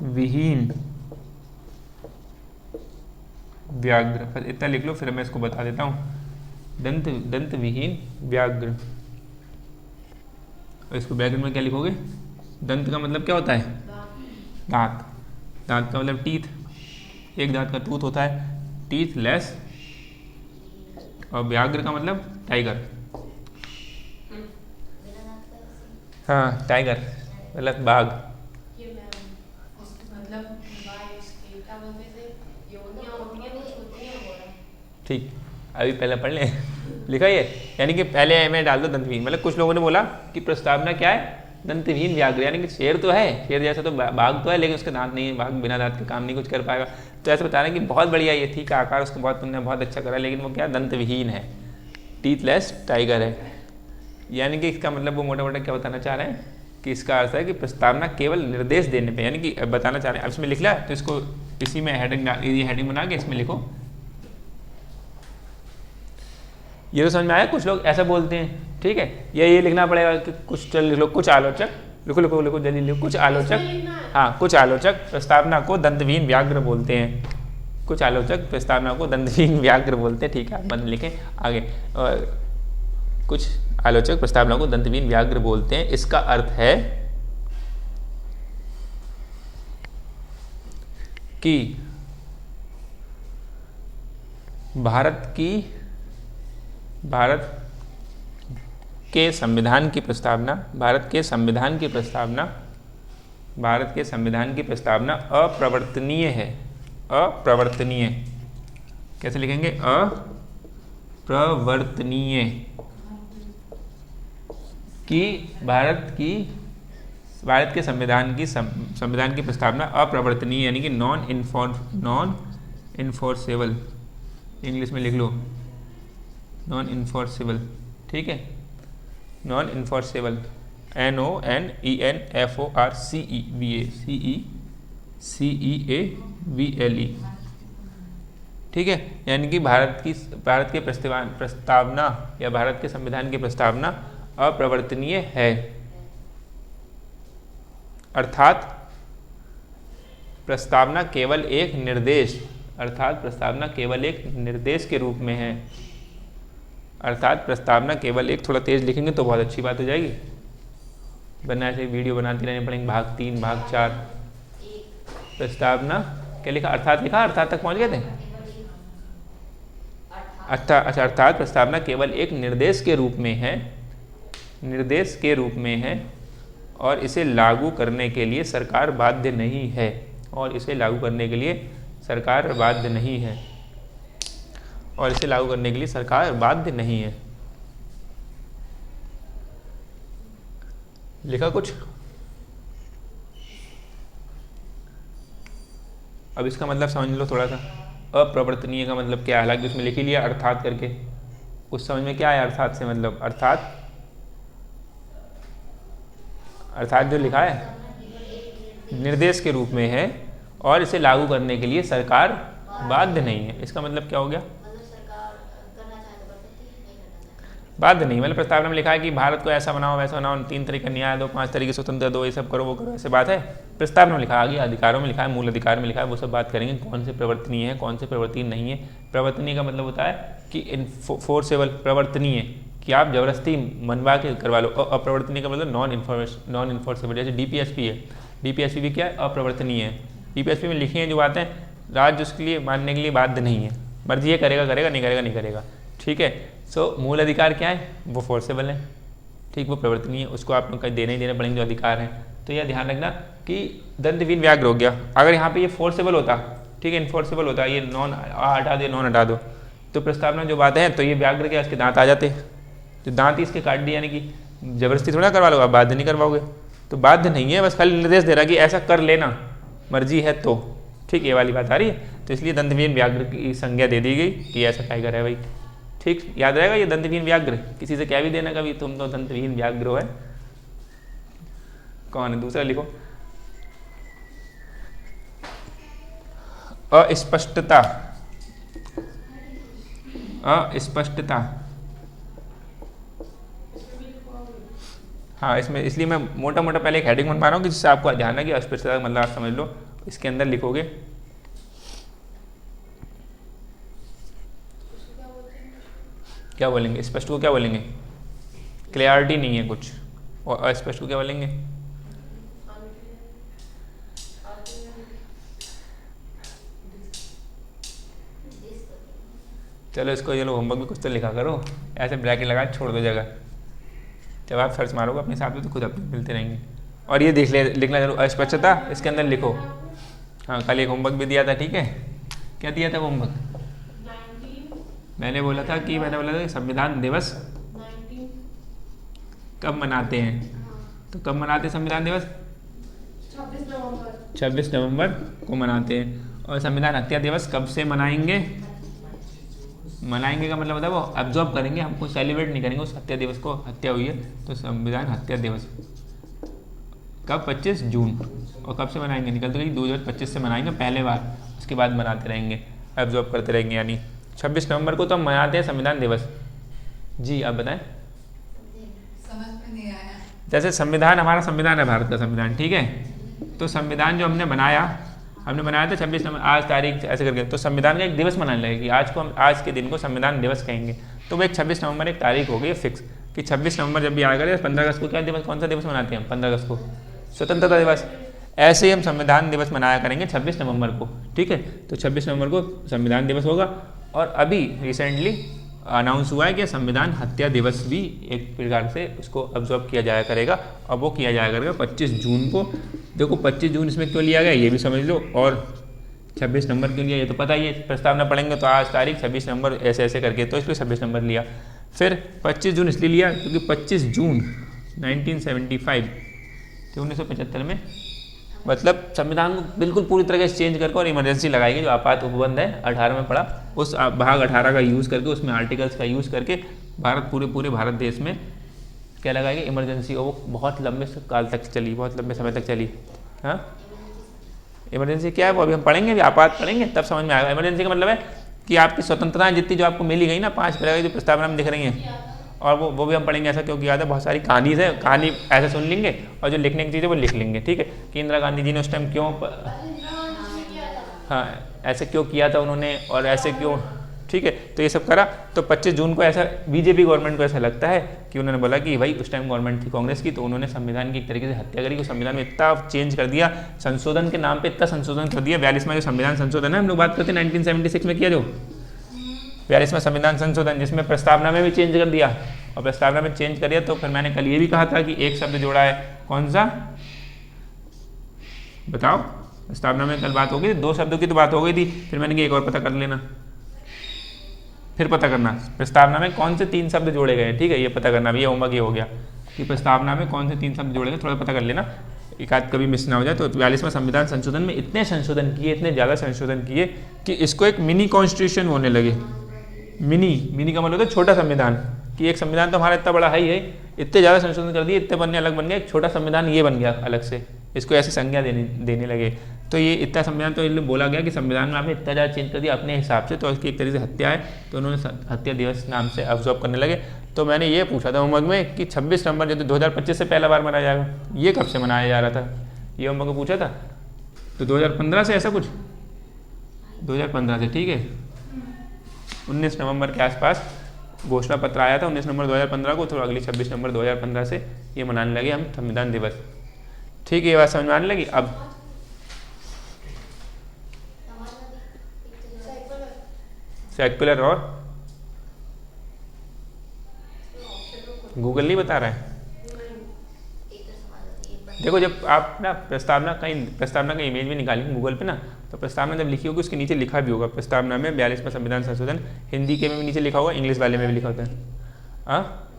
विहीन व्याघ्र। इतना लिख लो, फिर मैं इसको बता देता हूँ। दंत विहीन व्याघ्र। और इसको ब्रैकेट में क्या लिखोगे? दंत का मतलब क्या होता है? दांत। दांत का मतलब टीथ, एक दांत का टूथ होता है, टीथ लेस। और व्याघ्र का मतलब टाइगर। हाँ, टाइगर मतलब बाघ। ठीक, अभी पहले पढ़ लें। लिखा ये, यानी कि पहले मैं डाल दो दंतविहीन। मतलब कुछ लोगों ने बोला कि प्रस्तावना क्या है? दंतविहीन व्याघ्र, यानी कि शेर तो है, शेर जैसा तो बाघ तो है, लेकिन उसके दांत नहीं है, बाघ बिना दांत के काम नहीं कुछ कर पाएगा। तो ऐसे बता रहे हैं कि बहुत बढ़िया ये ठीक है आकार, उसको बहुत तुमने बहुत अच्छा करा, लेकिन वो क्या दंतविहीन है, टीथलेस टाइगर है। यानी कि इसका मतलब वो मोटा मोटा क्या बताना चाह रहे हैं कि इसका अर्थ है कि प्रस्तावना केवल निर्देश देने पे, यानी कि बताना चाह रहे हैं। अब इसमें लिख लिया तो इसको इसी में हेडिंग बना के इसमें लिखो। ये तो समझ में आया? कुछ लोग ऐसा बोलते हैं, ठीक है, ये लिखना पड़ेगा कि कुछ चल लिख लो, कुछ आलोचक, लिखो लिखो लिखो जल्दी लिखो, कुछ आलोचक, हाँ कुछ आलोचक प्रस्तावना को दंतविहीन व्याघ्र बोलते हैं। कुछ आलोचक प्रस्तावना को दंतविहीन व्याघ्र बोलते हैं, ठीक है, बंद लिखें आगे। कुछ आलोचक प्रस्तावना को दंतविहीन व्याघ्र बोलते हैं। इसका अर्थ है कि भारत के संविधान की प्रस्तावना, भारत के संविधान की प्रस्तावना अप्रवर्तनीय है। अप्रवर्तनीय कैसे लिखेंगे? अप्रवर्तनीय। कि भारत के संविधान की प्रस्तावना अप्रवर्तनीय, यानी कि नॉन इन्फोर्सेबल। इंग्लिश में लिख लो नॉन इन्फोर्सेबल, ठीक है, नॉन इन्फोर्सेबल, NONENFORCEVACEVALE, ठीक है। यानी कि भारत के प्रस्तावना या भारत के संविधान की प्रस्तावना अप्रवर्तनीय है, अर्थात प्रस्तावना केवल एक निर्देश के रूप में है। अर्थात प्रस्तावना केवल एक, थोड़ा तेज लिखेंगे तो बहुत अच्छी बात हो जाएगी, वरना ऐसे वीडियो बनाती रहने पड़ेंगे, भाग 3 भाग 4। प्रस्तावना क्या लिखा? अर्थात लिखा, अर्थात तक पहुंच गए थे। अर्थात प्रस्तावना केवल एक निर्देश के रूप में है और इसे लागू करने के लिए सरकार बाध्य नहीं है। लिखा कुछ? अब इसका मतलब समझ लो थोड़ा सा। अप्रवर्तनीय का मतलब क्या है? हालांकि उसमें लिख ही लिया अर्थात करके, कुछ समझ में क्या है अर्थात से? मतलब अर्थात जो लिखा है निर्देश के रूप में है और इसे लागू करने के लिए सरकार बाध्य नहीं है। इसका मतलब क्या हो गया? बाध्य नहीं, मतलब प्रस्तावना में लिखा है कि भारत को ऐसा बनाओ वैसा बनाओ, 3 तरीके न्याय दो, 5 तरीके स्वतंत्रता दो, ये सब करो वो करो, ऐसे बात है। प्रस्तावना में लिखा, आगे अधिकारों में लिखा है, मूल अधिकार में लिखा है, वो सब बात करेंगे कौन से प्रवर्तनीय है कौन से प्रवर्तनीय नहीं है। प्रवर्तनीय का मतलब होता है कि इनफोर्सेबल, प्रवर्तनीय कि आप जबरदस्ती मनवा के करवा लो। अप्रवर्तनीय का मतलब नॉन इन्फोर्सेबल, जैसे DPSP है, DPSP भी क्या है? अप्रवर्तनीय है। DPSP में लिखी हैं जो बातें, राज्य उसके लिए मानने के लिए बाध्य नहीं है, मर्जी ये करेगा नहीं करेगा, ठीक है। सो मूल अधिकार क्या है? वो फोर्सेबल है, ठीक, वो प्रवर्तनीय है, उसको आप लोग का देने ही देने पड़ेंगे जो अधिकार हैं। तो यह ध्यान रखना कि दंतविहीन व्याघ्र हो गया। अगर यहाँ पे ये फोर्सेबल होता, ठीक है, इनफोर्सेबल होता, ये नॉन हटा दो, तो प्रस्तावना जो बातें हैं, तो ये व्याघ्र के इसके दांत आ जाते, तो दांत ही इसके काट दिए, यानी कि जबरदस्ती थोड़ा करवा लो, आप बाध्य नहीं करवाओगे। तो बाध्य नहीं है, बस खाली निर्देश दे रहा कि ऐसा कर लेना, मर्जी है तो, ठीक, ये वाली बात आ रही है। तो इसलिए दंतविहीन व्याघ्र की संज्ञा दे दी गई कि ऐसा टाइगर है भाई, ठीक, याद रहेगा ये दंतविहीन व्याघ्र। किसी से क्या भी देना कभी, तुम तो दंतविहीन व्याघ्र हो, है कौन है? दूसरा लिखो, अस्पष्टता। हाँ, इसमें इसलिए मैं मोटा मोटा पहले एक हेडिंग बनवा रहा हूँ कि जिससे आपको ध्यान है कि अस्पष्टता का मतलब आप समझ लो। इसके अंदर लिखोगे क्या बोलेंगे? स्पष्ट को क्या बोलेंगे? क्लियरिटी नहीं है कुछ। और अस्पष्ट को क्या बोलेंगे? चलो इसको, चलो होमवर्क भी कुछ तो लिखा करो, ऐसे ब्रैकेट लगा छोड़ दो जगह। जब आप सर्च मारोगे अपने हिसाब से तो खुद अपने मिलते रहेंगे। और ये लिखना जरूर अस्पष्टता, इसके अंदर लिखो। हाँ, कल एक होमवर्क भी दिया था, ठीक है? क्या दिया था होमवर्क? मैंने बोला था कि संविधान दिवस कब मनाते हैं? तो कब मनाते हैं संविधान दिवस? 26 नवंबर को मनाते हैं। और संविधान हत्या दिवस कब से मनाएंगे? मनाएंगे का मतलब होता है वो ऑब्जर्व करेंगे, हमको सेलिब्रेट नहीं करेंगे उस हत्या दिवस को। हत्या हुई है तो संविधान हत्या दिवस कब? 25 जून। और कब से मनाएंगे? निकलते रहिए 2025 से मनाएंगे पहले बार, उसके बाद मनाते रहेंगे, ऑब्जर्व करते रहेंगे। यानी 26 नवंबर को तो हम मनाते हैं संविधान दिवस। जी आप बताएं। समझ में नहीं आया। जैसे संविधान, हमारा संविधान है भारत का संविधान, ठीक है? तो संविधान जो हमने बनाया था 26 नवंबर, आज तारीख ऐसे करके, तो संविधान का एक दिवस मनाने लगे कि आज को हम, आज के दिन को संविधान दिवस कहेंगे। तो वो एक 26 नवंबर एक तारीख हो गई फिक्स कि 26 नवंबर जब भी आएगा, 15 अगस्त को क्या दिवस, कौन सा दिवस मनाते हैं हम? 15 अगस्त को स्वतंत्रता दिवस। ऐसे ही हम संविधान दिवस मनाया करेंगे 26 नवंबर को, ठीक है? तो 26 नवंबर को संविधान दिवस होगा। और अभी रिसेंटली अनाउंस हुआ है कि संविधान हत्या दिवस भी एक प्रकार से उसको ऑब्जर्व किया जाया करेगा, और वो किया जाया करेगा 25 जून को। देखो 25 जून इसमें क्यों लिया गया ये भी समझ लो, और 26 नवंबर क्यों लिया ये तो पता ही है, प्रस्तावना पढ़ेंगे तो आज तारीख 26 नवंबर ऐसे ऐसे करके, तो इसलिए 26 नवंबर लिया। फिर 25 जून इसलिए लिया क्योंकि 25 जून 1975 तो 1975 में मतलब संविधान को बिल्कुल पूरी तरह से चेंज करके और इमरजेंसी लगाई गई, जो आपात उपबंध है 18 में पड़ा, उस भाग 18 का यूज़ करके, उसमें आर्टिकल्स का यूज़ करके भारत पूरे भारत देश में क्या लगाई गई? इमरजेंसी। और वो बहुत लंबे काल तक चली, बहुत लंबे समय तक चली। हाँ, इमरजेंसी क्या है वो अभी हम पढ़ेंगे, अभी आपात पढ़ेंगे तब समझ में आएगा। इमरजेंसी का मतलब है कि आपकी स्वतंत्रताएं जितनी जो आपको मिली गई ना 5 प्रकार की जो प्रस्तावना में दिख रही हैं, और वो भी हम पढ़ेंगे। ऐसा क्योंकि याद है बहुत सारी कहानी है, कहानी ऐसे सुन लेंगे और जो लिखने की चीज़ है वो लिख लेंगे, ठीक है? कि इंदिरा गांधी जी ने उस टाइम क्यों, हाँ ऐसे क्यों किया था उन्होंने, और ऐसे क्यों, ठीक है? तो ये सब करा। तो 25 जून को ऐसा बीजेपी गवर्नमेंट को ऐसा लगता है कि उन्होंने बोला कि भाई उस टाइम गवर्नमेंट थी कांग्रेस की, तो उन्होंने संविधान की एक तरीके से हत्या करी, संविधान में इतना चेंज कर दिया, संशोधन के नाम पे इतना संशोधन कर दिया। 42वां जो संविधान संशोधन है, हम लोग बात करते हैं 1976 में किया, जो 42वां संविधान संशोधन, जिसमें प्रस्तावना में भी चेंज कर दिया, और प्रस्तावना में चेंज करिए। तो फिर मैंने कल ये भी कहा था कि एक शब्द जोड़ा है, कौन सा बताओ? प्रस्तावना में कल बात हो गई, 2 शब्दों की तो बात हो गई थी, फिर मैंने कहा एक और पता कर लेना, फिर पता करना प्रस्तावना में कौन से 3 शब्द जोड़े गए, ठीक है? ये पता करना, ये होमवर्क ये हो गया कि प्रस्तावना में कौन से 3 शब्द जोड़े गए, थोड़ा पता कर लेना, एक आध कभी मिस ना हो जाए। तो 42वां संविधान संशोधन में इतने संशोधन किए, इतने ज़्यादा संशोधन किए कि इसको एक मिनी कॉन्स्टिट्यूशन होने लगे। मिनी का मतलब होता है छोटा संविधान, कि एक संविधान तो हमारा इतना बड़ा है ही है, इतने ज़्यादा संशोधन कर दिए, इतने बनने अलग बन गया, एक छोटा संविधान ये बन गया अलग से, इसको ऐसे संज्ञा देने लगे। तो ये इतना संविधान, तो इसलिए बोला गया कि संविधान में आपने इतना ज़्यादा चेंज कर दिया अपने हिसाब से, तो इसकी एक तरीके से हत्या है, तो उन्होंने हत्या दिवस नाम से ऑब्जर्व करने लगे। तो मैंने ये पूछा था होमवर्क में कि 26 नवंबर जो 2025 से पहला बार मनाया जाएगा, ये कब से मनाया जा रहा था? ये होमवर्क में पूछा था। तो 2015 से ऐसा कुछ, 2015 से, ठीक है? 19 नवंबर के आसपास घोषणा पत्र आया था, 19 नवंबर 2015 को, तो अगली 26 नवंबर 2015 से ये मनाने लगे हम संविधान दिवस, ठीक है? ये बात समझ में आने लगी। अब सेक्युलर और गूगल नहीं बता रहा है। देखो जब आप ना प्रस्तावना का इमेज भी निकालेंगे गूगल पे ना, तो प्रस्तावना जब लिखी होगी उसके नीचे लिखा भी होगा प्रस्तावना में 42वां संविधान संशोधन, हिंदी के में भी नीचे लिखा होगा, इंग्लिश वाले में भी लिखा होता है। हाँ,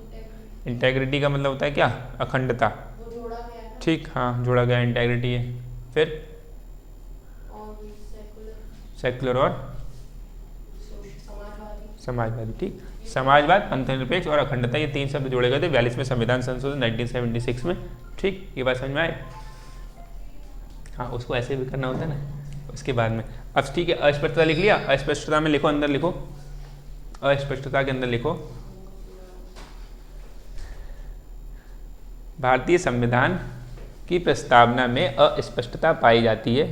इंटेग्रिटी का मतलब होता है क्या? अखंडता, ठीक, हाँ जोड़ा गया इंटेग्रिटी है। फिर सेक्युलर और समाजवादी, ठीक, समाजवाद, पंथनिरपेक्ष और अखंडता, ये 3 शब्द जोड़े गए थे 42वें संविधान संशोधन 1976 में, ठीक? ये बात समझ में आए? हाँ, उसको ऐसे भी करना होता है ना उसके बाद में। अब ठीक है, अस्पष्टता लिख लिया, अस्पष्टता में लिखो, अंदर लिखो, अस्पष्टता के अंदर लिखो भारतीय संविधान की प्रस्तावना में अस्पष्टता पाई जाती है,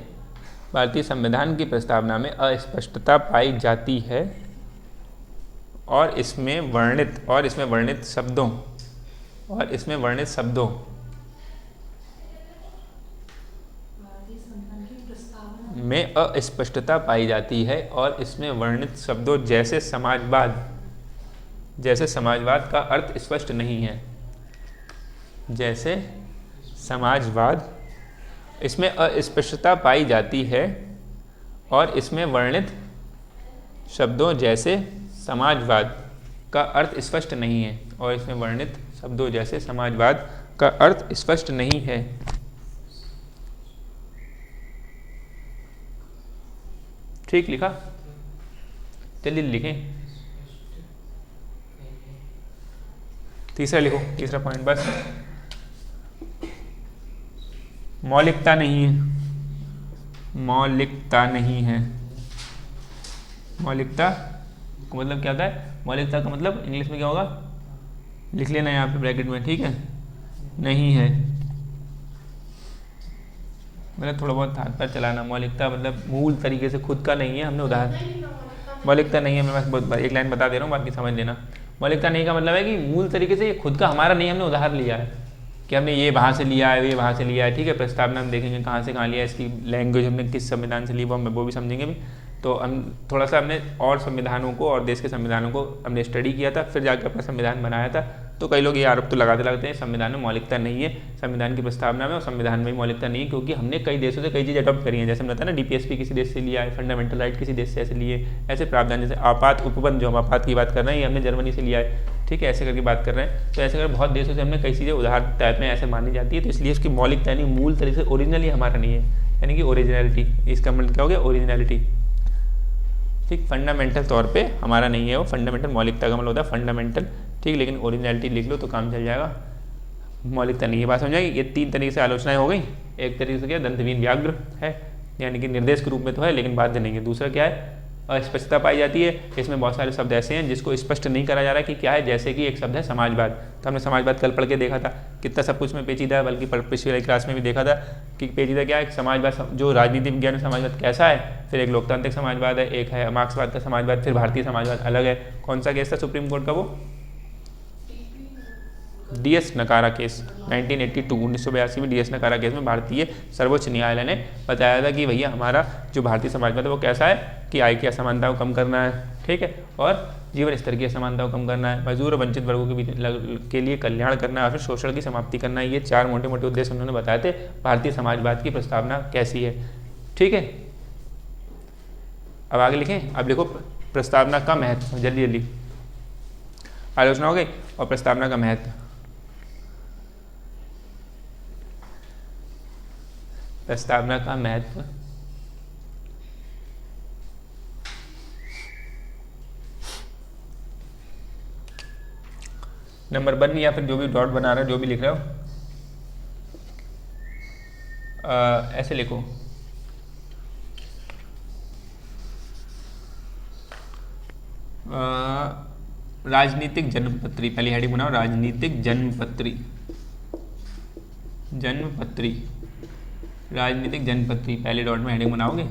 भारतीय संविधान की प्रस्तावना में अस्पष्टता पाई जाती है और इसमें वर्णित शब्दों में अस्पष्टता पाई जाती है और इसमें वर्णित शब्दों जैसे समाजवाद का अर्थ स्पष्ट नहीं है। जैसे समाजवाद, इसमें अस्पष्टता पाई जाती है और इसमें वर्णित शब्दों जैसे समाजवाद का अर्थ स्पष्ट नहीं है और इसमें वर्णित शब्दों जैसे समाजवाद का अर्थ स्पष्ट नहीं है। ठीक लिखा? जल्दी लिखें। तीसरा लिखो, तीसरा पॉइंट बस। मौलिकता नहीं है। मौलिकता का मतलब क्या होता है? मौलिकता का मतलब इंग्लिश में क्या होगा? लिख लेना यहाँ पे ब्रैकेट में, ठीक है? नहीं है मतलब थोड़ा बहुत हाथ पर चलाना। मौलिकता मतलब मूल तरीके से खुद का नहीं है। हमने उदाहरण, मौलिकता नहीं है, मैं बस एक लाइन बता दे रहा हूँ, बाकी समझ लेना। मौलिकता नहीं का मतलब है कि मूल तरीके से ये खुद का हमारा नहीं, हमने उधार लिया है कि हमने ये वहाँ से लिया है, ये वहाँ से लिया है, ठीक है? प्रस्तावना हम देखेंगे कहाँ से कहाँ लिया है, इसकी लैंग्वेज हमने किस संविधान से ली वो भी समझेंगे भी। तो हम थोड़ा सा हमने और संविधानों को और देश के संविधानों को हमने स्टडी किया था, फिर जाकर अपना संविधान बनाया था। तो कई लोग ये आरोप तो लगाते हैं संविधान में मौलिकता नहीं है, संविधान की प्रस्तावना में और संविधान में मौलिकता नहीं है, क्योंकि हमने कई देशों से कई चीज़ अडॉप्ट करी हैं। जैसे हमने बताया ना, डीपीएसपी किसी देश से लिया है, फंडामेंटल राइट किसी देश से ऐसे लिए, ऐसे प्रावधान जैसे आपात उपबंध, जो हम आपात की बात कर रहे हैं, ये हमने जर्मनी से लिया है, ठीक है? ऐसे करके बात कर रहे हैं। तो ऐसे कर बहुत देशों से हमने कई चीज़ें उधार टाइप में ऐसे मानी जाती है, तो इसलिए उसकी मौलिकता यानी मूल तरीके से ओरिजिनली हमारा नहीं है, यानी कि ओरिजिनलिटी। इसका मतलब क्या हो गया? ओरिजिनलिटी, ठीक? फंडामेंटल तौर पे हमारा नहीं है वो। फंडामेंटल मौलिकता का मतलब होता है फंडामेंटल, ठीक? लेकिन ओरिजिनलिटी लिख लो तो काम चल जाएगा। मौलिकता नहीं है, बात समझ आएगी? ये तीन तरीके से आलोचनाएं हो गई। एक तरीके से क्या, दंतहीन व्याघ्र है, यानी कि निर्देश के रूप में तो है लेकिन बाध्य नहीं है। दूसरा क्या है? अस्पष्टता पाई जाती है। इसमें बहुत सारे शब्द ऐसे हैं जिसको स्पष्ट नहीं करा जा रहा कि क्या है। जैसे कि एक शब्द है समाजवाद, तो हमने समाजवाद कल पढ़ के देखा था, कितना सब कुछ में पेचीदा है, बल्कि पिछले क्लास में भी देखा था कि पेचीदा क्या है। समाजवाद, जो राजनीति विज्ञान में समाजवाद कैसा है, फिर एक लोकतांत्रिक समाजवाद है, एक है मार्क्सवाद का समाजवाद, फिर भारतीय समाजवाद अलग है। कौन सा केस था सुप्रीम कोर्ट का? वो डीएस नकारा केस 1982 में डीएस नकारा केस में भारतीय सर्वोच्च न्यायालय ने बताया था कि भैया हमारा जो भारतीय समाजवाद है वो कैसा है कि आय की असमानताओं को कम करना है, ठीक है, और जीवन स्तर की असमानताओं को कम करना है, मजदूर और वंचित वर्गों के लिए कल्याण करना है और फिर शोषण की समाप्ति करना है। ये चार मोटे मोटे उद्देश्य उन्होंने बताए थे। भारतीय समाजवाद की प्रस्तावना कैसी है, ठीक है? अब आगे लिखें। अब लिखो प्रस्तावना का महत्व, जल्दी जल्दी। आलोचना हो गई और प्रस्तावना का महत्व। प्रस्तावना का महत्व, नंबर 1 या फिर जो भी डॉट बना रहे हो, जो भी लिख रहे हो, ऐसे लिखो। राजनीतिक जन्मपत्री, पहली हेडिंग बनाओ, राजनीतिक जन्मपत्री। राजनीतिक जन्मपत्री पहले डॉट में हेडिंग बनाओगे,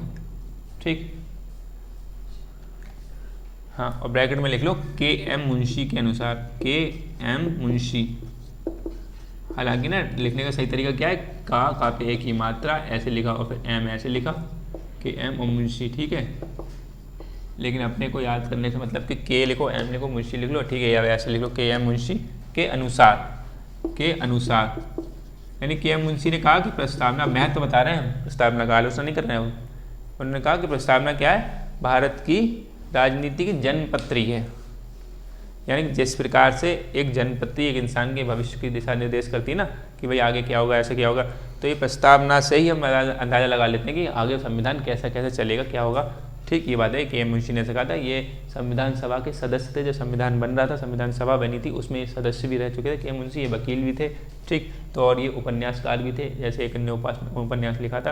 ठीक? हाँ, और ब्रैकेट में लिख लो के.एम. मुंशी के अनुसार। के.एम. मुंशी। हालांकि ना लिखने का सही तरीका क्या है, का पे एक ही मात्रा, ऐसे लिखा और फिर एम ऐसे लिखा, के.एम. और मुंशी, ठीक है? लेकिन अपने को याद करने से मतलब कि के लिखो, एम लिखो, मुंशी लिख लो, ठीक है? या ऐसे लिख लो के.एम. मुंशी के अनुसार, यानी के.एम. मुंशी ने कहा कि प्रस्तावना, महत्व तो बता रहे हैं, प्रस्तावना का आलोचना नहीं कर रहे हैं। उन्होंने कहा कि प्रस्तावना क्या है, भारत की राजनीति की जन्मपत्री है, यानी जिस प्रकार से एक जन्मपत्री एक इंसान के भविष्य की दिशा निर्देश करती है ना कि भाई आगे क्या होगा, ऐसे क्या होगा, तो ये प्रस्तावना से ही हम अंदाजा लगा लेते हैं कि आगे संविधान कैसा कैसे चलेगा, क्या होगा, ठीक? ये बात है कि मुंशी ने कहा था। ये संविधान सभा के सदस्य थे, जब संविधान बन रहा था, संविधान सभा बनी थी, उसमें सदस्य भी रह चुके थे के मुंशी। ये वकील भी थे, ठीक? तो और ये उपन्यासकार भी थे, जैसे एक अन्य उपन्यास लिखा था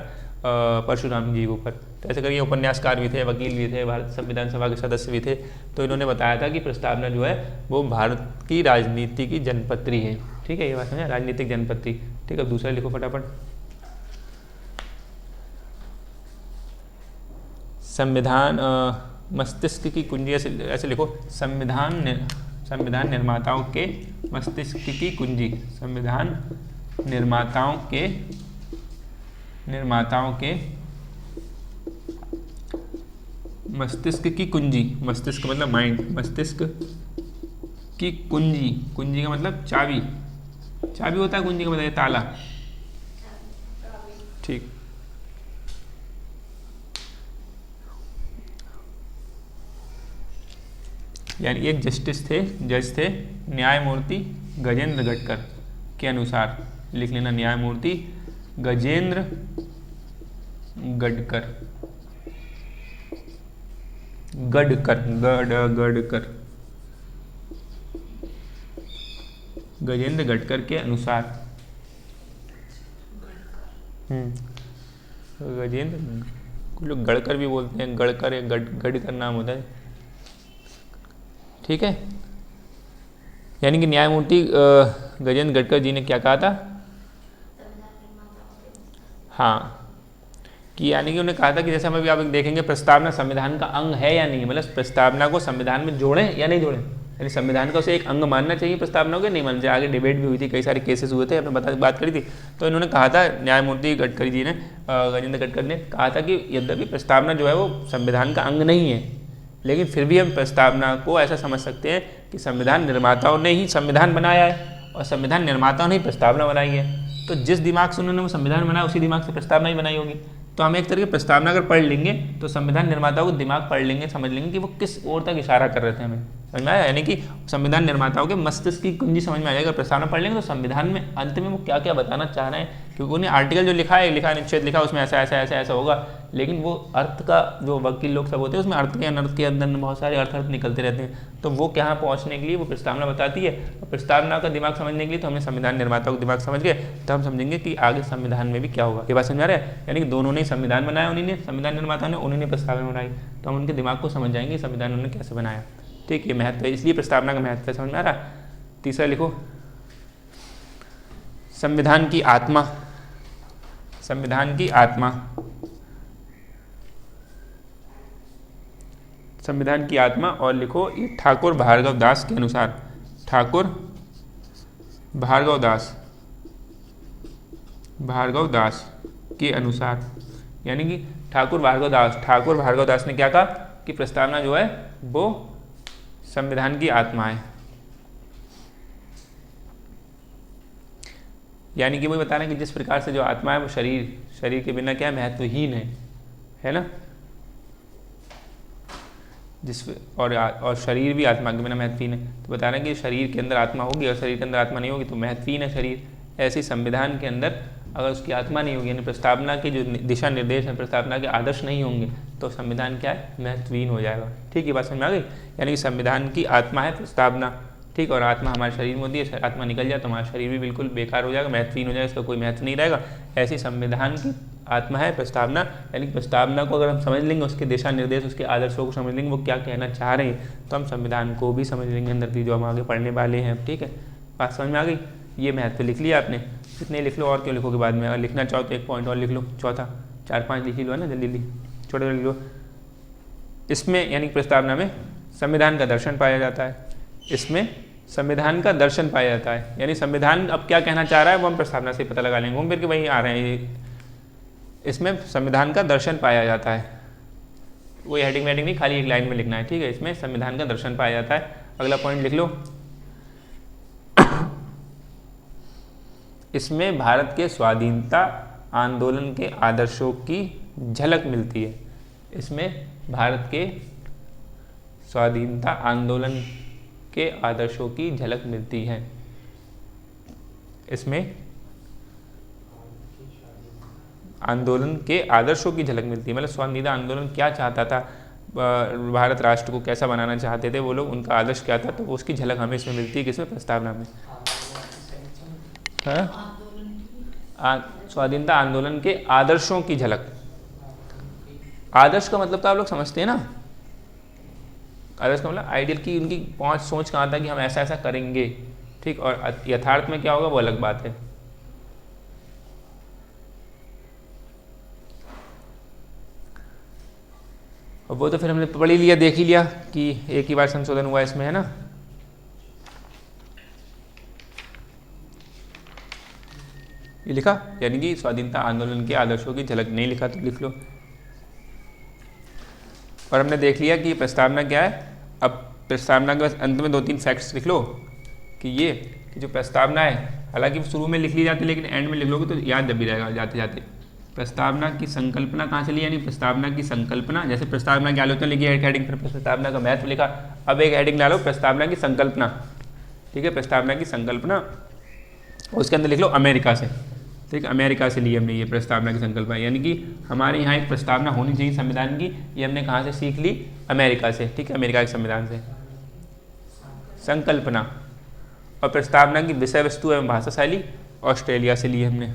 परशुराम जी के ऊपर, तो ऐसे करके उपन्यासकार भी थे, वकील भी थे, भारत संविधान सभा के सदस्य भी थे। तो इन्होंने बताया था कि प्रस्तावना जो है वो भारत की राजनीति की जनपत्री है, ठीक है? ये बात समझा, राजनीतिक जनपत्री, ठीक है? अब दूसरा लिखो फटाफट। संविधान मस्तिष्क की कुंजी, ऐसे ऐसे लिखो, संविधान निर्माताओं के मस्तिष्क की कुंजी, संविधान निर्माताओं के मस्तिष्क की कुंजी, मस्तिष्क मतलब माइंड, मस्तिष्क की कुंजी, कुंजी का मतलब चाबी, चाबी होता है कुंजी का मतलब ताला, ठीक। यानी एक जज थे न्यायमूर्ति गजेंद्र गडकर के अनुसार, लिख लेना, न्यायमूर्ति गजेंद्र गडकर, गजेंद्र गडकर के अनुसार, गजेंद्र, कुछ लोग गडकर भी बोलते हैं, गडकर है, गडकर नाम होता है, ठीक है। यानी कि न्यायमूर्ति गजेंद्र गडकर जी ने क्या कहा था, हाँ, कि यानी कि उन्होंने कहा था कि जैसे हम अभी आप देखेंगे प्रस्तावना संविधान का अंग है या नहीं, मतलब प्रस्तावना को संविधान में जोड़ें या नहीं जोड़ें, यानी संविधान का उसे एक अंग मानना चाहिए प्रस्तावना को, नहीं मानना चाहिए। आगे डिबेट भी हुई थी, कई सारे केसेस हुए थे, हमने बात करी थी। तो इन्होंने कहा था, न्यायमूर्ति गडकरी जी ने, गजेंद्र गडकर ने कहा था कि यद्यपि प्रस्तावना जो है वो संविधान का अंग नहीं है, लेकिन फिर भी हम प्रस्तावना को ऐसा समझ सकते हैं कि संविधान निर्माताओं ने ही संविधान बनाया है और संविधान निर्माताओं ने ही प्रस्तावना बनाई है। तो जिस दिमाग से उन्होंने वो संविधान बनाया उसी दिमाग से प्रस्तावना ही बनाई होगी। तो हम एक तरह की प्रस्तावना अगर पढ़ लेंगे तो संविधान निर्माताओं को दिमाग पढ़ लेंगे, समझ लेंगे कि वो किस ओर तक इशारा कर रहे थे, हमें समझ में आया। यानी कि संविधान निर्माताओं के मस्तिष्क की कुंजी समझ में आ जाएगा। प्रस्तावना पढ़ लेंगे तो संविधान में अंत में वो क्या क्या बताना चाह रहे हैं, क्योंकि उन्हें आर्टिकल जो लिखा है, अनुच्छेद लिखा, उसमें ऐसा ऐसा ऐसा ऐसा होगा, लेकिन वो अर्थ का, जो वकील लोग सब होते हैं उसमें अर्थ के अनर्थ के अंदर बहुत सारे अर्थ निकलते रहते हैं। तो वो क्या पहुँचने के लिए वो प्रस्तावना बताती है, और प्रस्तावना का दिमाग समझने के लिए तो हमें संविधान निर्माताओं का दिमाग समझ गए, तो हम समझेंगे कि आगे संविधान में भी क्या होगा। ये बात समझ आ रहा है। यानी कि दोनों ने संविधान बनाया, उन्हीं ने, संविधान निर्माताओं ने, उन्हीं ने प्रस्तावना बनाई, तो हम उनके दिमाग को समझ जाएंगे संविधान उन्होंने कैसे बनाया। ठीक, ये महत्व है, इसलिए प्रस्तावना का महत्व समझ में आ रहा। तीसरा लिखो, संविधान की आत्मा, संविधान की आत्मा, संविधान की आत्मा, और लिखो ये ठाकुर भार्गव दास के अनुसार, ठाकुर भार्गव दास के अनुसार, यानी कि ठाकुर भार्गव दास ने क्या कहा कि प्रस्तावना जो है वो संविधान की आत्मा है। यानी कि वही बता रहे हैं कि जिस प्रकार से जो आत्मा है वो शरीर के बिना क्या है, महत्वहीन है ना, और शरीर भी आत्मा के बिना महत्वहीन है। तो बता रहे हैं कि शरीर के अंदर आत्मा होगी और शरीर के अंदर आत्मा नहीं होगी तो महत्वहीन है शरीर। ऐसे संविधान के अंदर अगर उसकी आत्मा नहीं होगी, यानी प्रस्तावना के जो दिशा निर्देश हैं, प्रस्तावना के आदर्श नहीं होंगे, तो संविधान क्या है, महत्वहीन हो जाएगा। ठीक, ये बात समझ में आ गई। यानी कि संविधान की आत्मा है प्रस्तावना, ठीक, और आत्मा हमारे शरीर में होती है, आत्मा निकल जाए तो हमारा शरीर भी बिल्कुल बेकार हो जाएगा, महत्वहीन हो जाएगा, इसका कोई महत्व नहीं रहेगा। ऐसी संविधान की आत्मा है प्रस्तावना, यानी कि प्रस्तावना को अगर हम समझ लेंगे, उसके दिशा निर्देश, उसके आदर्शों को समझ लेंगे, वो क्या कहना चाह रहे हैं, तो हम संविधान को भी समझ लेंगे अंदर की, जो हम आगे पढ़ने वाले हैं। ठीक है, बात समझ में आ गई। ये महत्व लिख लिया आपने, इतने लिख लो, और क्यों लिखोगे बाद में, अगर लिखना चाहो तो एक पॉइंट और लिख लो, चौथा, 4-5 लिख ही लो है ना, जल्दी छोटे लिख लो। इसमें यानी प्रस्तावना में संविधान का दर्शन पाया जाता है, इसमें संविधान का दर्शन पाया जाता है, यानी संविधान अब क्या कहना चाह रहा है वो हम प्रस्तावना से पता लगा लेंगे, घूम फिर के वहीं आ रहे हैं। इसमें संविधान का दर्शन पाया जाता है, कोई हेडिंग वेडिंग नहीं, खाली एक लाइन में लिखना है। ठीक है, इसमें संविधान का दर्शन पाया जाता है। अगला पॉइंट लिख लो, इसमें भारत के स्वाधीनता आंदोलन के आदर्शों की झलक मिलती है। इसमें भारत के स्वाधीनता आंदोलन के आदर्शों की झलक मिलती है। इसमें आंदोलन के आदर्शों की झलक मिलती है, मतलब स्वाधीनता आंदोलन क्या चाहता था, भारत राष्ट्र को कैसा बनाना चाहते थे वो लोग, उनका आदर्श क्या था, तो उसकी झलक हमें इसमें मिलती है। किसमें, प्रस्तावना में। स्वाधीनता आंदोलन के आदर्शों की झलक। आदर्श का मतलब तो आप लोग समझते हैं ना, आदर्श का मतलब आइडियल की उनकी पहुंच, सोच कहाँ था कि हम ऐसा ऐसा करेंगे। ठीक, और यथार्थ में क्या होगा वो अलग बात है। और वो तो फिर हमने पढ़ ही लिया, देख ही लिया कि एक ही बार संशोधन हुआ इसमें, है ना। ये लिखा, यानी कि स्वाधीनता आंदोलन के आदर्शों की झलक। नहीं लिखा तो लिख लो। और हमने देख लिया कि प्रस्तावना क्या है। अब प्रस्तावना के बस अंत में 2-3 फैक्ट्स लिख लो कि ये कि जो प्रस्तावना है, हालांकि शुरू में लिख ली जाती है लेकिन एंड में लिख लोगे तो याद जब भी रहेगा जाते जाते। प्रस्तावना की संकल्पना कहाँ से ली, यानी प्रस्तावना की संकल्पना, जैसे प्रस्तावना की आलोचना लिखी हेडिंग, फिर प्रस्तावना का महत्व लिखा। अब एक हेडिंग डालो प्रस्तावना की संकल्पना, ठीक है, प्रस्तावना की संकल्पना, उसके अंदर लिख लो अमेरिका से, ठीक है, अमेरिका से ली हमने ये प्रस्तावना की संकल्पना, यानी कि हमारे यहाँ एक प्रस्तावना होनी चाहिए संविधान की, ये हमने कहाँ से सीख ली, अमेरिका से, ठीक है, अमेरिका के संविधान से। संकल्पना और प्रस्तावना की विषय वस्तु एवं भाषा शैली ऑस्ट्रेलिया से ली हमने।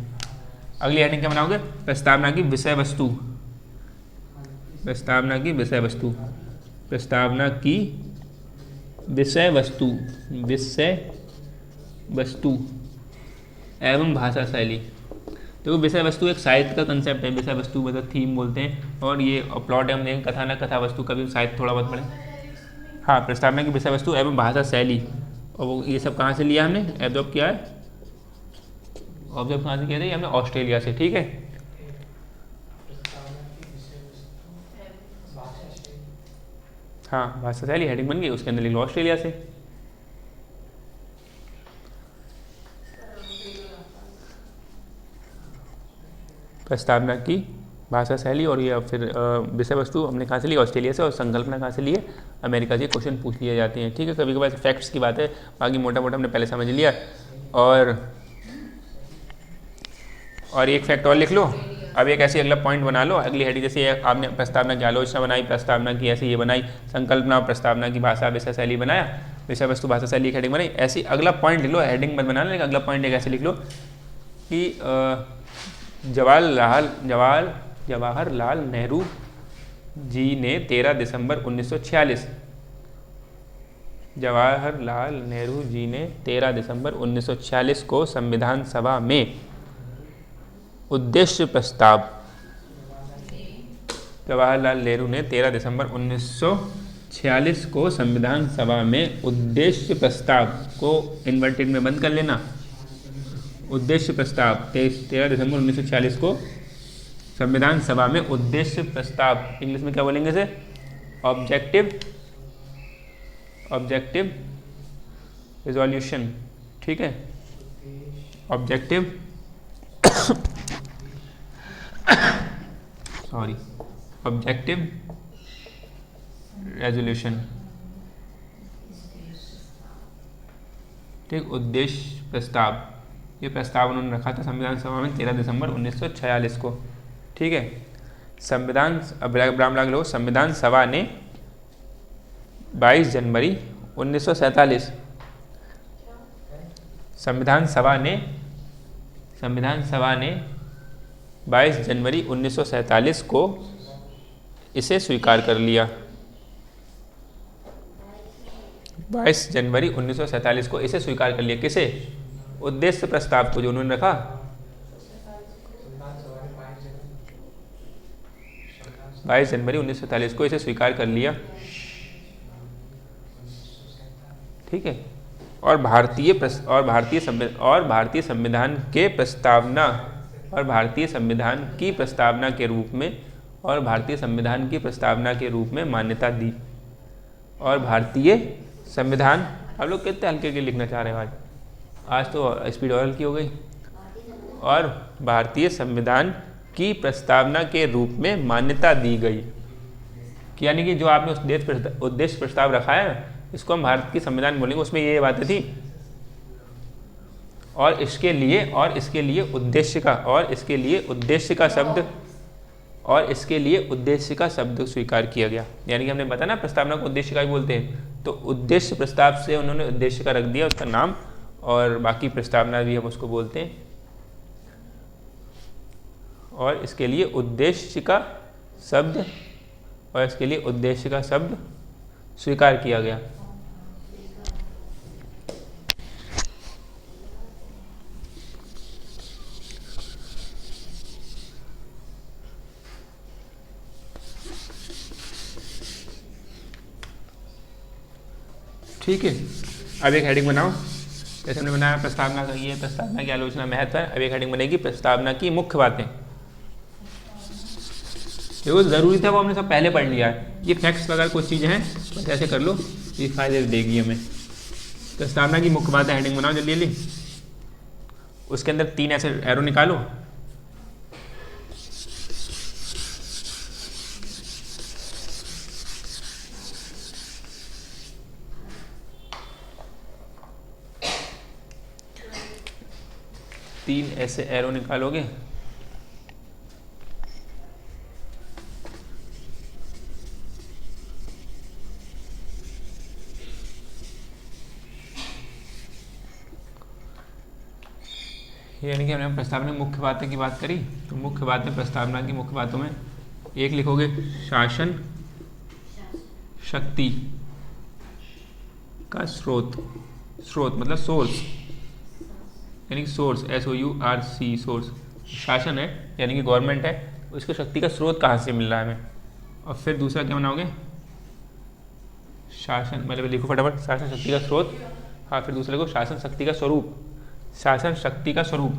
अगली हेडिंग क्या बनाओगे, प्रस्तावना की विषय वस्तु, प्रस्तावना की विषय वस्तु, प्रस्तावना की विषय वस्तु, विषय वस्तु एवं भाषा शैली। तो विषय वस्तु एक साहित्य का कंसेप्ट है, विषय वस्तु मतलब थीम बोलते हैं, और ये प्लॉट है, हम देखेंगे कथानक, कथा वस्तु, कभी साहित्य थोड़ा बहुत पढ़े। हाँ, प्रस्तावना की विषय वस्तु एवं भाषा शैली, और वो ये सब कहाँ से लिया हमने, एब्जॉर्ब किया है, ऑब्जर्व कहाँ से किया था, ये हमने ऑस्ट्रेलिया से, ठीक है। हाँ, भाषा शैली हेडिंग बन गई, उसके अंदर लिख लो ऑस्ट्रेलिया से। प्रस्तावना की भाषा शैली और ये फिर विषय वस्तु हमने कहाँ से ली, ऑस्ट्रेलिया से, और संकल्पना कहाँ से ली है, अमेरिका से। क्वेश्चन पूछ लिए जाते हैं, ठीक है, कभी कभार फैक्ट्स की बात है, बाकी मोटा मोटा हमने पहले समझ लिया। और एक फैक्ट और लिख लो। अब एक ऐसी अगला पॉइंट बना लो, अगली हेडिंग, जैसे आपने प्रस्तावना की आलोचना बनाई, प्रस्तावना की ऐसे ये बनाई, संकल्पना और प्रस्तावना की भाषा विषय शैली बनाया, विषय वस्तु भाषा शैली एक हेडिंग बनाई, ऐसी अगला पॉइंट लिख लो, हेडिंग मत बनाना, लेकिन अगला पॉइंट एक ऐसे लिख लो कि जवाहरलाल नेहरू जी ने 13 दिसंबर 1946, जवाहरलाल नेहरू जी ने 13 दिसंबर 1946 को संविधान सभा में उद्देश्य प्रस्ताव, जवाहरलाल नेहरू ने 13 दिसंबर 1946 को संविधान सभा में उद्देश्य प्रस्ताव को इन्वर्टेड में बंद कर लेना, उद्देश्य प्रस्ताव 13 दिसंबर 1946 को संविधान सभा में उद्देश्य प्रस्ताव, इंग्लिश में क्या बोलेंगे इसे, ऑब्जेक्टिव रिजोल्यूशन, ठीक है, ऑब्जेक्टिव रेजोल्यूशन, ठीक, उद्देश्य प्रस्ताव, ये प्रस्ताव उन्होंने रखा था संविधान सभा में 13 दिसंबर 1946 को, ठीक है। संविधान, अब राम लाग लो, संविधान सभा ने 22 जनवरी 1947, संविधान सभा ने 22 जनवरी 1947 को इसे स्वीकार कर लिया, 22 जनवरी 1947 को इसे स्वीकार कर लिया, किसे, उद्देश्य प्रस्ताव को जो उन्होंने रखा, 22 जनवरी 1947 को इसे स्वीकार कर लिया, ठीक है। और भारतीय संविधान के प्रस्तावना, और भारतीय संविधान की प्रस्तावना के रूप में, और भारतीय संविधान की प्रस्तावना के रूप में मान्यता दी, और भारतीय संविधान, आप लोग कितने हल्के के लिखना चाह रहे हैं आज तो स्पीड और हल्की हो गई, और भारतीय संविधान की प्रस्तावना के रूप में मान्यता दी गई, कि यानी कि जो आपने उद्देश्य प्रस्ताव रखा है इसको हम भारत की संविधान बोलेंगे, उसमें ये बातें थी, और इसके लिए उद्देश्य का शब्द स्वीकार किया गया, यानी कि हमने बताया ना प्रस्तावना को उद्देश्य का ही बोलते हैं, तो उद्देश्य प्रस्ताव से उन्होंने उद्देश्य का रख दिया उसका नाम, और बाकी प्रस्तावना भी हम उसको बोलते हैं, और इसके लिए उद्देश्य का शब्द स्वीकार किया गया। ठीक है, अब एक हेडिंग बनाओ। जैसे हमने बनाया प्रस्तावना का, ये प्रस्तावना की आलोचना महत्व है। अब एक हेडिंग बनेगी प्रस्तावना की मुख्य बातें। देखो ज़रूरी था वो हमने सब पहले पढ़ लिया है, ये फैक्ट्स वगैरह कुछ चीज़ें हैं, बस ऐसे कर लो, ये फायदे देगी हमें। प्रस्तावना की मुख्य बातें हेडिंग बनाओ जल्दी जल्दी। उसके अंदर 3 ऐसे एरो निकालो। तीन ऐसे एरो निकालोगे, यानी कि हमने प्रस्तावना की मुख्य बातें की बात करी, तो मुख्य बातें प्रस्तावना की मुख्य बातों में एक लिखोगे शासन शक्ति का स्रोत। स्रोत मतलब सोर्स, यानी कि सोर्स SOURC सोर्स। शासन है यानी कि गवर्नमेंट है, उसको शक्ति का स्रोत कहाँ से मिल रहा है हमें। और फिर दूसरा क्या बनाओगे, शासन मतलब लिखो फटाफट, शासन शक्ति का स्रोत। हाँ, फिर दूसरे को शासन शक्ति का स्वरूप। शासन शक्ति का स्वरूप,